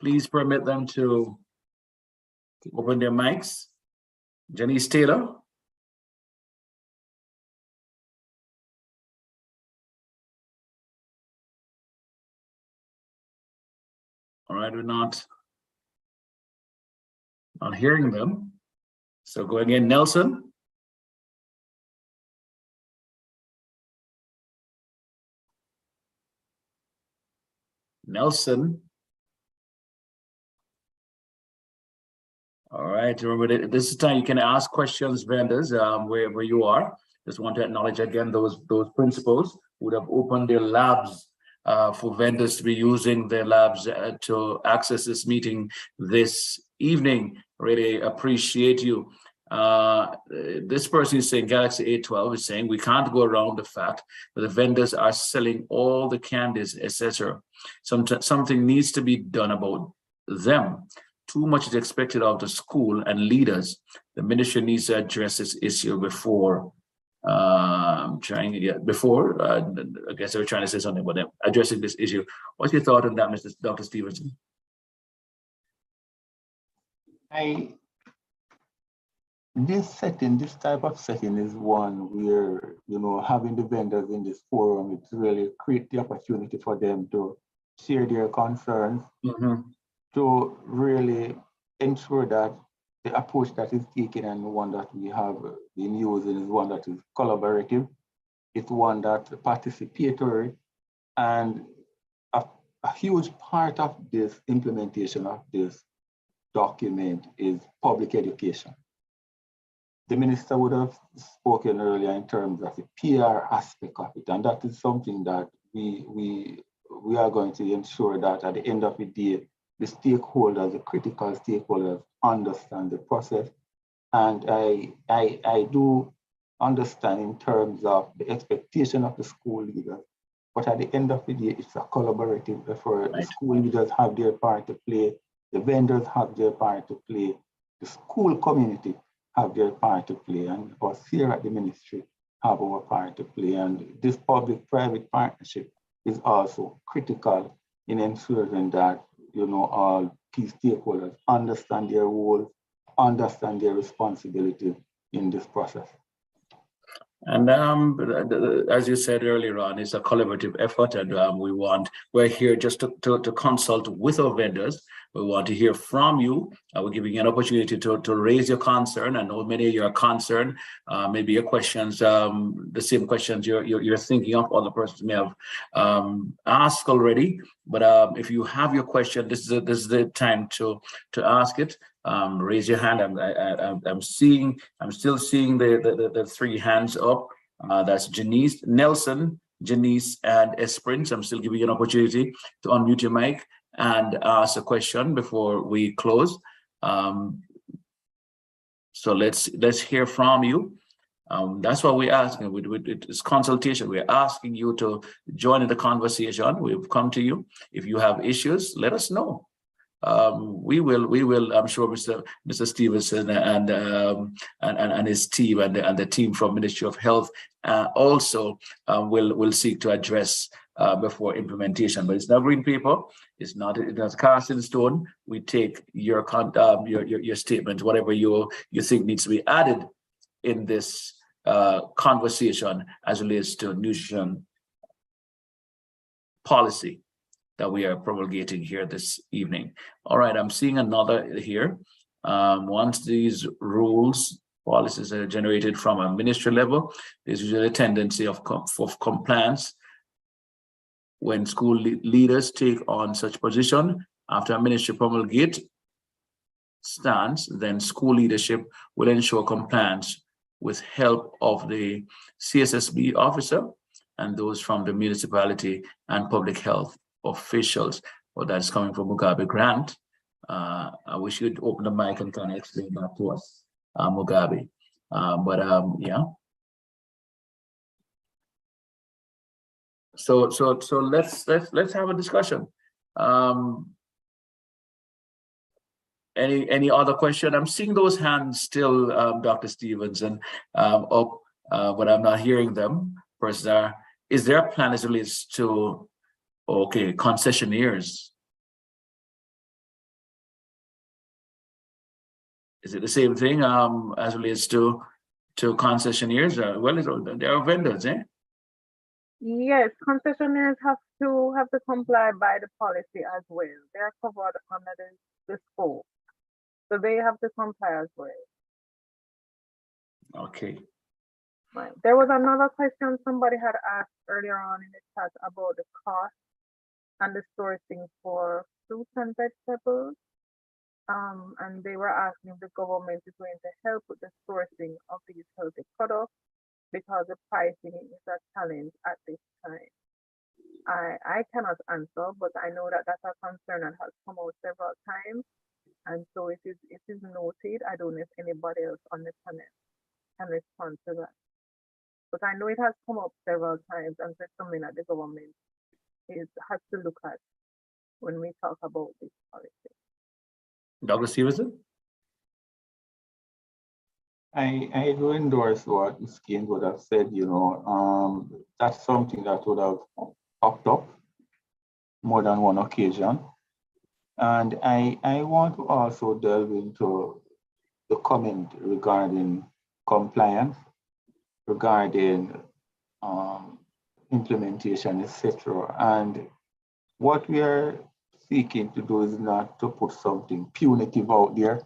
Speaker 1: Please permit them to open their mics. Janice Taylor. All right, we're not hearing them. So going in, Nelson. Nelson. All right, remember this is time you can ask questions, vendors, wherever you are. Just want to acknowledge again those principals who would have opened their labs for vendors to be using their labs to access this meeting this evening. Really appreciate you. This person is saying Galaxy A12 is saying we can't go around the fact that the vendors are selling all the candies, etc. Something needs to be done about them. Too much is expected of the school and leaders. The ministry needs to address this issue before I guess they were trying to say something about them addressing this issue. What's your thought on that, Dr. Stevenson?
Speaker 9: This type of setting is one where, having the vendors in this forum, it really create the opportunity for them to share their concerns, to really ensure that the approach that is taken and the one that we have been using is one that is collaborative. It's one that's participatory, and a huge part of this implementation of this document is public education. The minister would have spoken earlier in terms of the PR aspect of it, and that is something that we are going to ensure that at the end of the day, the stakeholders, the critical stakeholders, understand the process. And I do understand in terms of the expectation of the school leaders, but at the end of the day, it's a collaborative effort. The school leaders have their part to play, the vendors have their part to play, the school community have their part to play, and us here at the ministry have our part to play. And this public-private partnership is also critical in ensuring that all key stakeholders understand their role, understand their responsibility in this process.
Speaker 1: And as you said earlier on, it's a collaborative effort, and we're here just to consult with our vendors. We want to hear from you. We're giving you an opportunity to raise your concern. I know many of you are concerned. Maybe your questions, the same questions you're thinking of, other persons may have asked already. But if you have your question, this is the time to ask it. Raise your hand. I'm still seeing the three hands up. That's Janice, Nelson, Janice, and Esperance. I'm still giving you an opportunity to unmute your mic and ask a question before we close. So let's hear from you. That's what we're asking. It's consultation. We're asking you to join in the conversation. We've come to you. If you have issues, let us know. We will. I'm sure Mr. Stevenson and his team and the team from Ministry of Health also will seek to address before implementation. But it's not green paper. It's not cast in stone. We take your statement, whatever you think needs to be added in this conversation as relates to nutrition policy that we are promulgating here this evening. All right, I'm seeing another here. Once these rules, policies are generated from a ministry level, there's usually a tendency of compliance. When school leaders take on such position, after a ministry promulgate stance, then school leadership will ensure compliance with help of the CSSB officer and those from the municipality and public health officials. Well, that's coming from Mugabe Grant. I wish you'd open the mic and kind of explain that to us, Mugabe. Yeah. So let's have a discussion. Any other question? I'm seeing those hands still, Dr. Stevenson, up, but I'm not hearing them. Is there a plan as it relates to concessionaires? Is it the same thing as relates to concessionaires? Well, there are vendors, eh?
Speaker 10: Yes, concessionaires have to comply by the policy as well. They are covered under the scope, so they have to comply as well.
Speaker 1: Okay.
Speaker 10: Right. There was another question somebody had asked earlier on in the chat about the cost and the sourcing for fruits and vegetables. And they were asking if the government is going to help with the sourcing of these healthy products because the pricing is a challenge at this time. I cannot answer, but I know that that's a concern and has come out several times. And so it is noted. I don't know if anybody else on the panel can respond to that. But I know it has come up several times, and it's something that the government has to look at when we talk about this policy.
Speaker 1: Dr. Stevenson?
Speaker 9: I do endorse what Ms. Kane would have said, you know, that's something that would have popped up more than one occasion. And I want to also delve into the comment regarding compliance, regarding implementation, etc. And what we are seeking to do is not to put something punitive out there.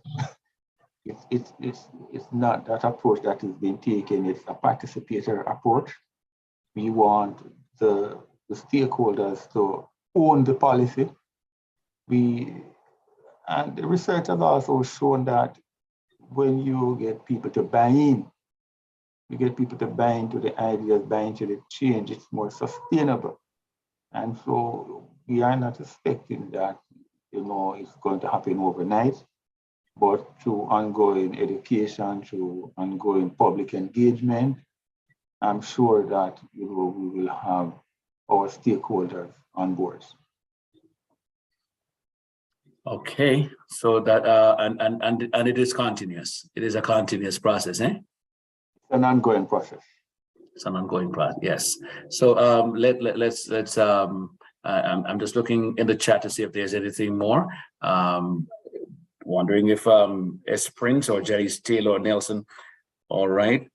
Speaker 9: It's not that approach that is being taken. It's a participatory approach. We want the stakeholders to own the policy. And the research has also shown that when you get people to buy in, you get people to buy into the ideas, buy into the change, it's more sustainable. And so we are not expecting that, you know, it's going to happen overnight, but through ongoing education, through ongoing public engagement, I'm sure that, you know, we will have our stakeholders on board.
Speaker 1: Okay, so that and it is continuous. It is a continuous process, eh?
Speaker 9: An ongoing process.
Speaker 1: It's an ongoing process, yes. So let's I'm just looking in the chat to see if there's anything more. Wondering if S. Prince or Jerry's Taylor or Nelson. All right.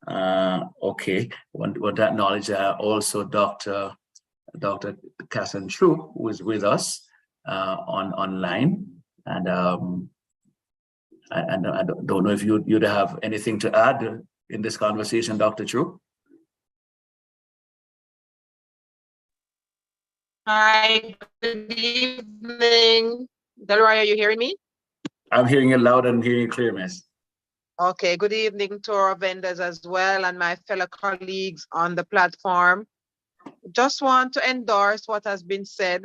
Speaker 1: Okay. With that knowledge, also Dr. Cassan True, who is with us online, and I don't know if you'd have anything to add in this conversation, Dr. True.
Speaker 11: Hi, good evening. Delroy, are you hearing me?
Speaker 1: I'm hearing you loud and hearing you clear, miss.
Speaker 11: Okay, good evening to our vendors as well and my fellow colleagues on the platform. Just want to endorse what has been said.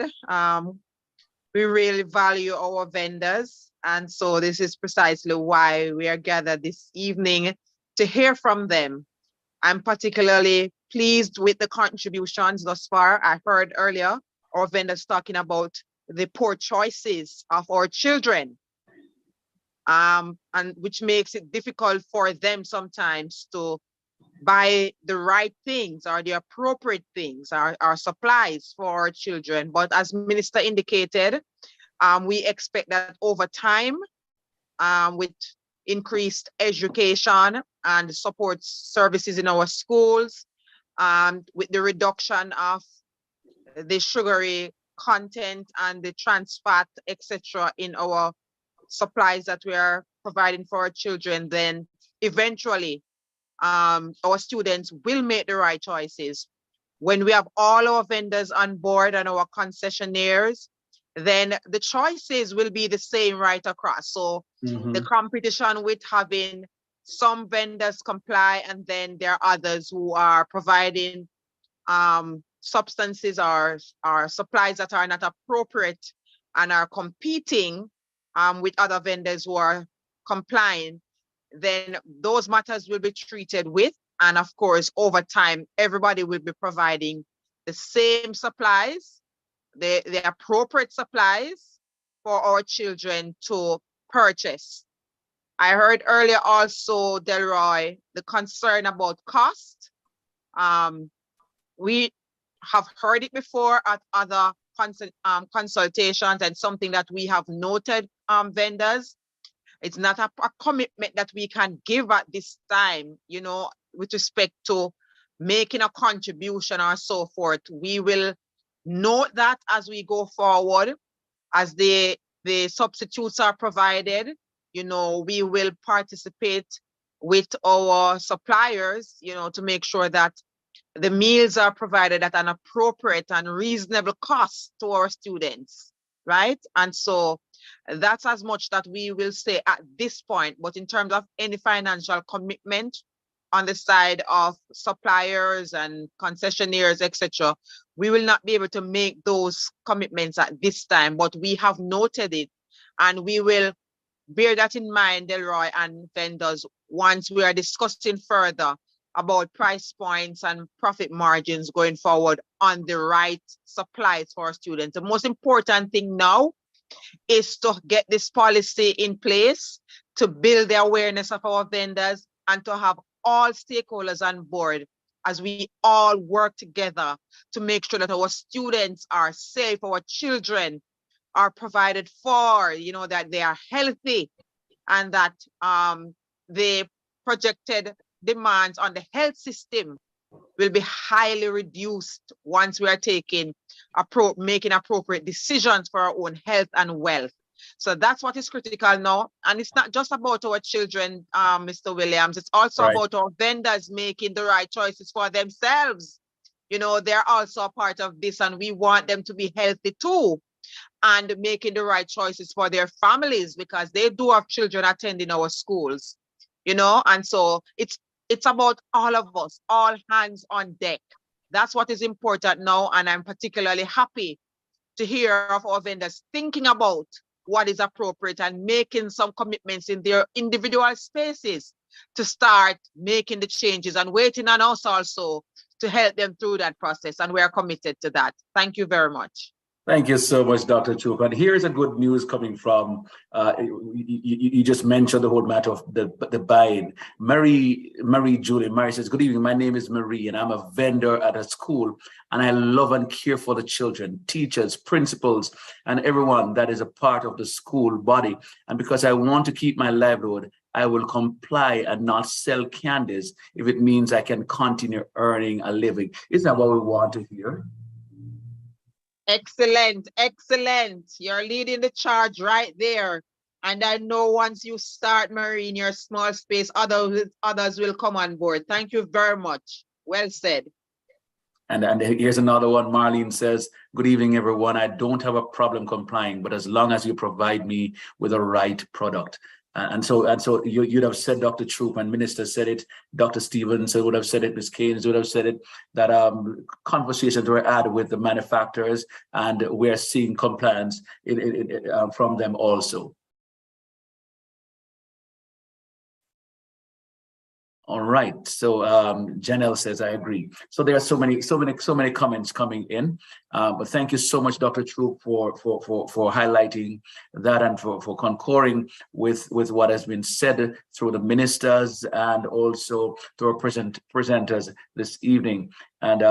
Speaker 11: We really value our vendors, and so this is precisely why we are gathered this evening to hear from them. I'm particularly pleased with the contributions thus far. I heard earlier our vendors talking about the poor choices of our children, and which makes it difficult for them sometimes to buy the right things or the appropriate things, our supplies for our children. But as Minister indicated, we expect that over time, with increased education and support services in our schools, with the reduction of the sugary content and the trans fat, etc., in our supplies that we are providing for our children, then eventually our students will make the right choices. When we have all our vendors on board and our concessionaires, then the choices will be the same right across. So the competition with having some vendors comply and then there are others who are providing substances or supplies that are not appropriate and are competing with other vendors who are complying, then those matters will be treated with, and of course, over time, everybody will be providing the same supplies, the appropriate supplies for our children to purchase. I heard earlier also, Delroy, the concern about cost. We have heard it before at other consultations, and something that we have noted, vendors, It's not a commitment that we can give at this time, you know, with respect to making a contribution or so forth. We will note that as we go forward, as the substitutes are provided, you know, we will participate with our suppliers, you know, to make sure that the meals are provided at an appropriate and reasonable cost to our students, right? And so that's as much that we will say at this point. But in terms of any financial commitment on the side of suppliers and concessionaires, etc., we will not be able to make those commitments at this time, but we have noted it, and we will bear that in mind, Delroy and vendors, once we are discussing further about price points and profit margins going forward on the right supplies for our students. The most important thing now is to get this policy in place, to build the awareness of our vendors, and to have all stakeholders on board as we all work together to make sure that our students are safe, our children are provided for, you know, that they are healthy, and that the projected demands on the health system will be highly reduced once we are making appropriate decisions for our own health and wealth. So that's what is critical now. And it's not just about our children, Mr. Williams, it's also about our vendors making the right choices for themselves. You know, they're also a part of this, and we want them to be healthy too, and making the right choices for their families, because they do have children attending our schools, you know. And so it's about all of us, all hands on deck. That's what is important now. And I'm particularly happy to hear of our vendors thinking about what is appropriate and making some commitments in their individual spaces to start making the changes, and waiting on us also to help them through that process. And we are committed to that. Thank you very much.
Speaker 1: Thank you so much, Dr. Troop. And here's a good news coming from, you just mentioned the whole matter of the buying. Mary says, good evening, my name is Marie, and I'm a vendor at a school, and I love and care for the children, teachers, principals, and everyone that is a part of the school body. And because I want to keep my livelihood, I will comply and not sell candies if it means I can continue earning a living. Isn't that what we want to hear?
Speaker 11: Excellent, excellent. You're leading the charge right there. And I know once you start, Marie, in your small space, others will come on board. Thank you very much. Well said.
Speaker 1: And here's another one. Marlene says, good evening, everyone. I don't have a problem complying, but as long as you provide me with the right product. And so you'd have said, Dr. Troop, and Minister said it, Dr. Stevens would have said it, Ms. Keynes would have said it, that conversations were had with the manufacturers, and we're seeing compliance from them also. All right, so Janelle says, I agree. So there are so many comments coming in, but thank you so much, Dr. Troop, for highlighting that, and for concurring with what has been said through the ministers and also through our presenters this evening. And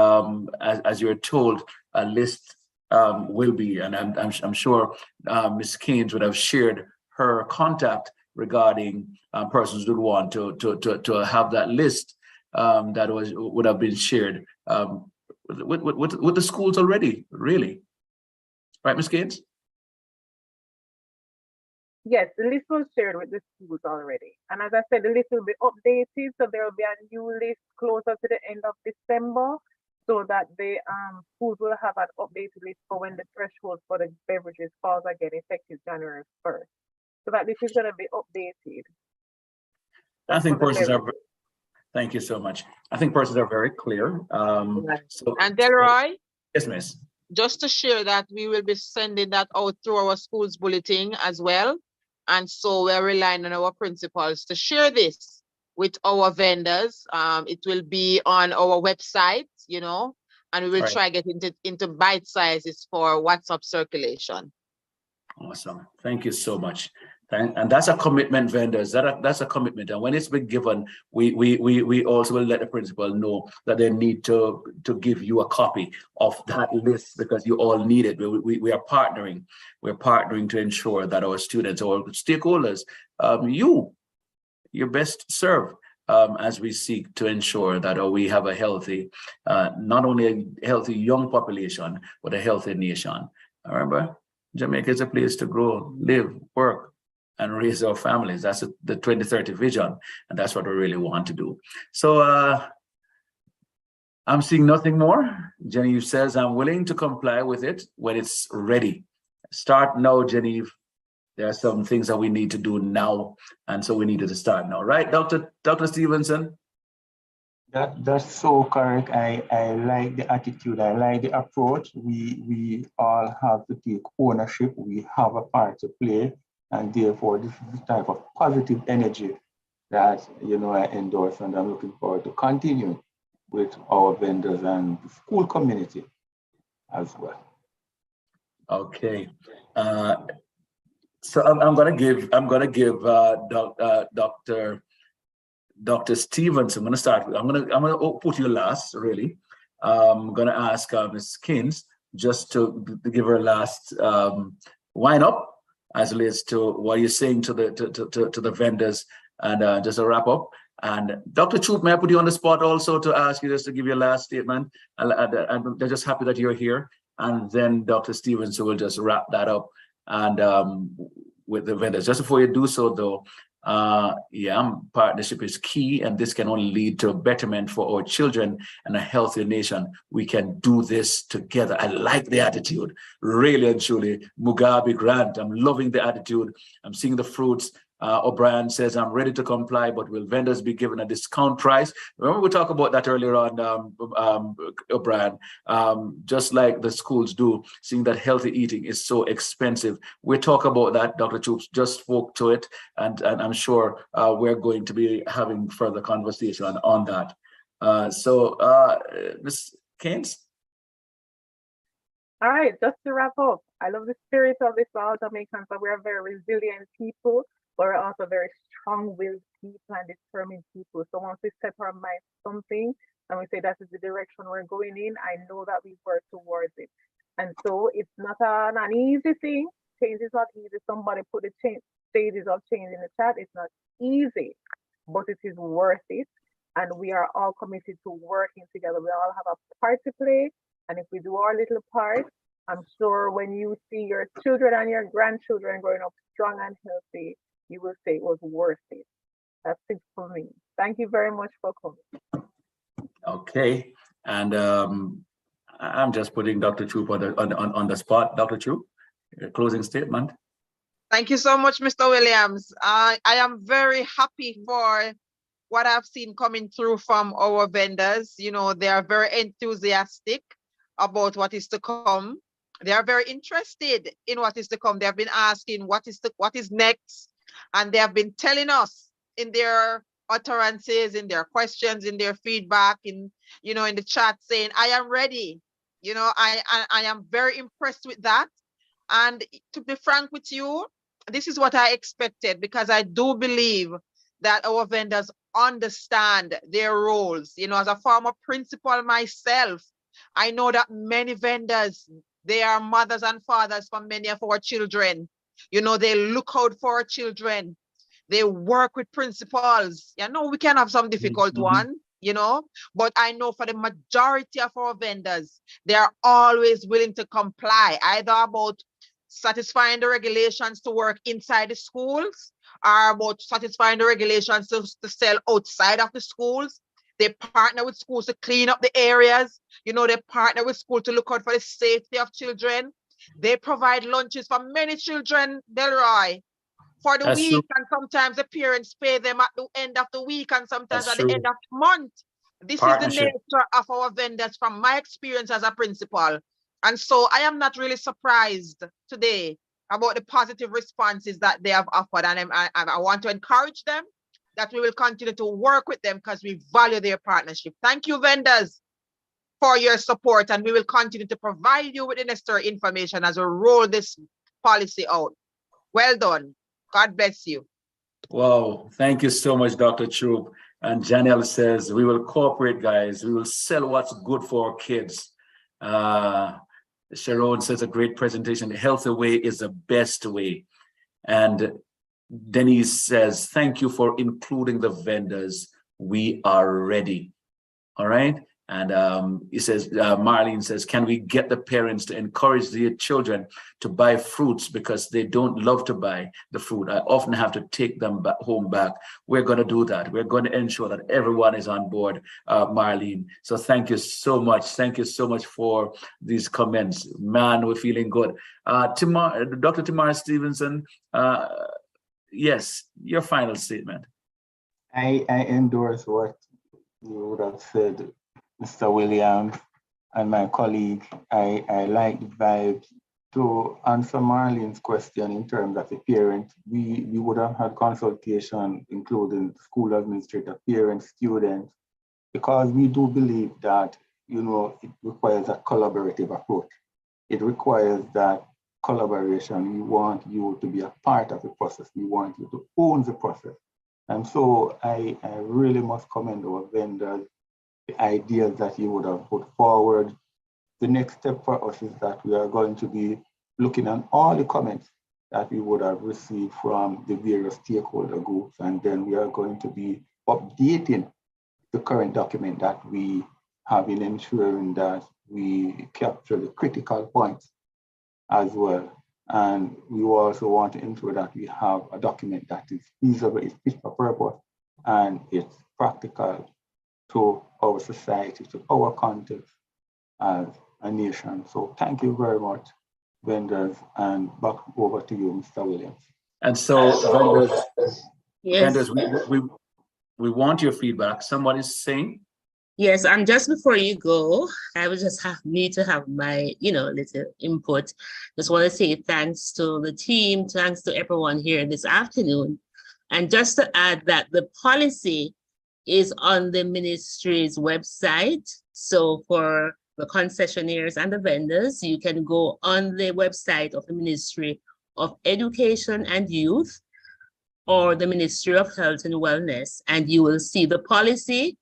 Speaker 1: as you're told, a list will be, and I'm sure Ms. Keynes would have shared her contact regarding persons who want to have that list that would have been shared with the schools already, really. Right, Ms. Gaines?
Speaker 10: Yes, the list was shared with the schools already. And as I said, the list will be updated, so there will be a new list closer to the end of December, so that the schools will have an updated list for when the threshold for the beverages falls again, effective January 1st. So that this is going to be updated.
Speaker 1: I think persons are, thank you so much. I think persons are very clear.
Speaker 11: And Delroy?
Speaker 1: Yes, miss.
Speaker 11: Just to share that we will be sending that out through our schools bulletin as well. And so we're relying on our principals to share this with our vendors. It will be on our website, you know, and we will try to get into bite sizes for WhatsApp circulation.
Speaker 1: Awesome. Thank you so much. And that's a commitment, vendors. That's a commitment. And when it's been given, we also will let the principal know that they need to give you a copy of that list, because you all need it. We are partnering. We're partnering to ensure that our students, our stakeholders, you're best served as we seek to ensure that we have a healthy, not only a healthy young population, but a healthy nation. Remember, Jamaica is a place to grow, live, work, and raise our families. That's the 2030 vision, and that's what we really want to do. So I'm seeing nothing more. Genevieve says, I'm willing to comply with it when it's ready. Start now, Genevieve. There are some things that we need to do now, and so we needed to start now, right, Dr. Stevenson?
Speaker 9: That's so correct. I like the attitude. I like the approach. We all have to take ownership. We have a part to play. And therefore, this is the type of positive energy that, I endorse, and I'm looking forward to continuing with our vendors and the school community as well.
Speaker 1: Okay. So I'm gonna give Dr. Stevenson. I'm gonna put you last, really. I'm gonna ask Ms. Kins just to give her last wind up as it relates to what you're saying to the vendors, and just a wrap up. And Dr. Troop, may I put you on the spot also to ask you just to give your last statement? I'm just happy that you're here. And then Dr. Stevenson will just wrap that up and with the vendors. Just before you do so though, partnership is key, and this can only lead to a betterment for our children and a healthier nation. We can do this together. I like the attitude, really and truly. Mugabe Grant, I'm loving the attitude. I'm seeing the fruits. O'Brien says, I'm ready to comply, but will vendors be given a discount price? Remember we talked about that earlier on, O'Brien, just like the schools do, seeing that healthy eating is so expensive. We talk about that, Dr. Troops just spoke to it, and I'm sure we're going to be having further conversation on that. Ms. Keynes?
Speaker 10: All right, just to wrap up, I love the spirit of this all Jamaicans, but we're very resilient people. But we're also very strong-willed people and determined people. So once we set our minds something and we say that is the direction we're going in, I know that we work towards it. And so it's not an easy thing. Change is not easy. Somebody put the stages of change in the chat. It's not easy, but it is worth it. And we are all committed to working together. We all have a part to play. And if we do our little part, I'm sure when you see your children and your grandchildren growing up strong and healthy, you will say it was worth it. That's it for me. Thank you very much for coming.
Speaker 1: Okay, and I'm just putting Dr. Troop on the spot. Dr. Troop, your closing statement.
Speaker 11: Thank you so much, Mr. Williams. I am very happy for what I've seen coming through from our vendors. They are very enthusiastic about what is to come. They are very interested in what is to come. They have been asking what is next. And they have been telling us in their utterances, in their questions, in their feedback, in the chat, saying, I am ready. I am very impressed with that. And to be frank with you, this is what I expected, because I do believe that our vendors understand their roles. As a former principal myself, I know that many vendors, they are mothers and fathers for many of our children. They look out for our children. They work with principals. We can have some difficult ones, but I know for the majority of our vendors, they are always willing to comply, either about satisfying the regulations to work inside the schools or about satisfying the regulations to sell outside of the schools. They partner with schools to clean up the areas. They partner with schools to look out for the safety of children. They provide lunches for many children, Delroy, for the week, and sometimes the parents pay them at the end of the week and sometimes at the end of the month. This is the nature of our vendors from my experience as a principal. And so I am not really surprised today about the positive responses that they have offered. And I want to encourage them that we will continue to work with them because we value their partnership. Thank you, vendors, for your support, and we will continue to provide you with the necessary information as we roll this policy out. Well done. God bless you.
Speaker 1: Wow, thank you so much, Dr. Troop. And Janelle says, we will cooperate, guys. We will sell what's good for our kids. Sharon says, a great presentation. The healthy way is the best way. And Denise says, thank you for including the vendors. We are ready. All right. And he says, Marlene says, can we get the parents to encourage their children to buy fruits because they don't love to buy the fruit? I often have to take them back home back. We're going to do that. We're going to ensure that everyone is on board, Marlene. So thank you so much. Thank you so much for these comments. Man, we're feeling good. Dr. Tamara Stevenson, yes, your final statement.
Speaker 9: I endorse what you would have said, Mr. Williams and my colleague. I like the vibes. To answer Marlene's question in terms of the parent, we would have had consultation, including school administrator, parents, students, because we do believe that, you know, it requires a collaborative approach. It requires that collaboration. We want you to be a part of the process. We want you to own the process. And so I really must commend our vendors, the ideas that you would have put forward. The next step for us is that we are going to be looking at all the comments that we would have received from the various stakeholder groups, and then we are going to be updating the current document that we have in ensuring that we capture the critical points as well. And we also want to ensure that we have a document that is feasible, is fit for purpose, and it's practical to our society, to our context as a nation. So thank you very much, vendors, and back over to you, Mr. Williams.
Speaker 1: And so
Speaker 2: Yes.
Speaker 1: vendors, we want your feedback. Somebody's saying?
Speaker 2: Yes, and just before you go, I would just need to have my, little input. Just want to say thanks to the team, thanks to everyone here this afternoon. And just to add that the policy is on the ministry's website. So for the concessionaires and the vendors, you can go on the website of the Ministry of Education and Youth or the Ministry of Health and Wellness, and you will see the policy.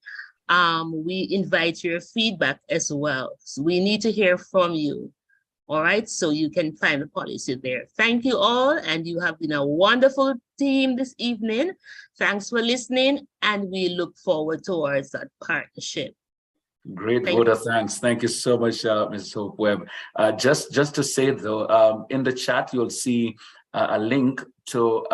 Speaker 2: We invite your feedback as well. So we need to hear from you. All right, so you can find the policy there. Thank you all, and you have been a wonderful team this evening. Thanks for listening, and we look forward towards that partnership.
Speaker 1: Great vote of thanks. Thank you so much, Mrs. Hope Webb. Just to say though, in the chat, you'll see a link to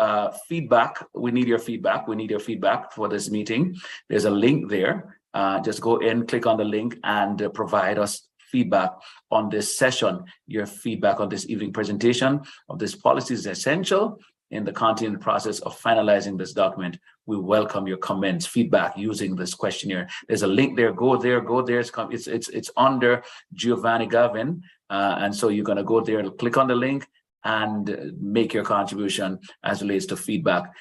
Speaker 1: feedback. We need your feedback. We need your feedback for this meeting. There's a link there. Just go in, click on the link, and provide us feedback on this session. Your feedback on this evening presentation of this policy is essential in the continuing process of finalizing this document. We welcome your comments, feedback using this questionnaire. There's a link there. Go there. Go there. It's under Giovanni Gavin, and so you're going to go there, click on the link, and make your contribution as relates to feedback.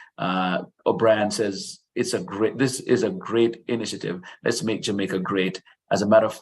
Speaker 1: O'Brien says this is a great initiative. Let's make Jamaica great. As a matter of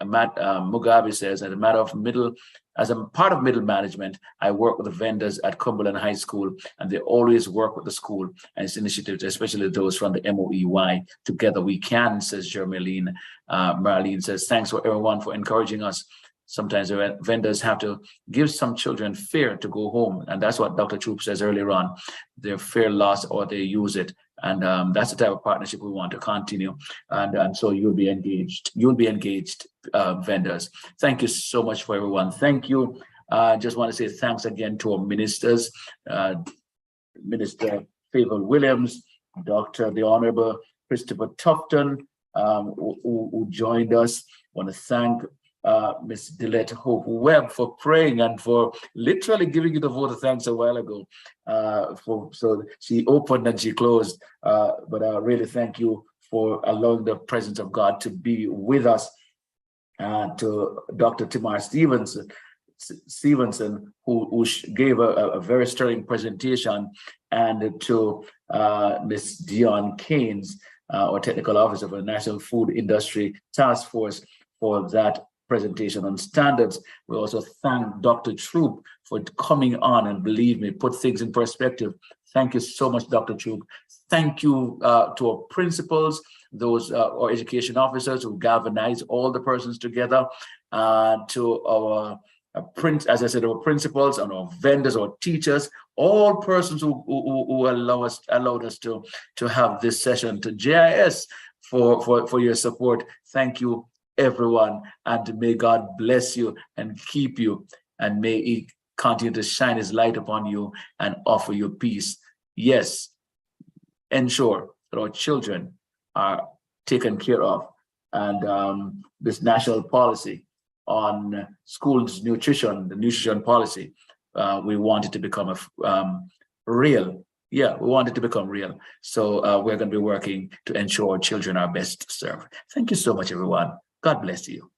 Speaker 1: Mugabe says, as a part of middle management, I work with the vendors at Cumberland High School, and they always work with the school and its initiatives, especially those from the MOEY. Together we can, says Jermaline. Marlene says, thanks for everyone for encouraging us. Sometimes the vendors have to give some children fear to go home, and that's what Dr. Troop says earlier on. Their fear loss or they use it, and that's the type of partnership we want to continue. And so you'll be engaged. You'll be engaged, vendors. Thank you so much for everyone. Thank you. Just want to say thanks again to our ministers, Minister Favor Williams, the Honorable Christopher Tufton, who joined us. I want to thank Ms. Dilette Hope Webb for praying and for literally giving you the vote of thanks a while ago. So she opened and she closed, but I really thank you for allowing the presence of God to be with us. To Dr. Tamar Stevenson, who gave a very stirring presentation, and to Ms. Dion Keynes, our technical officer for the National Food Industry Task Force, for that presentation on standards. We also thank Dr. Troop for coming on and, believe me, put things in perspective. Thank you so much, Dr. Troop. Thank you to our principals, those our education officers who galvanize all the persons together, to our as I said, our principals and our vendors, our teachers, all persons who allowed us to have this session, to JIS for your support. Thank you, everyone, and may God bless you and keep you, and may He continue to shine His light upon you and offer you peace. Yes, ensure that our children are taken care of, and this national policy on schools nutrition, the nutrition policy, we want it to become real. Yeah, we want it to become real. So we're going to be working to ensure our children are best served. Thank you so much, everyone. God bless you.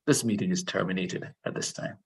Speaker 1: This meeting is terminated at this time.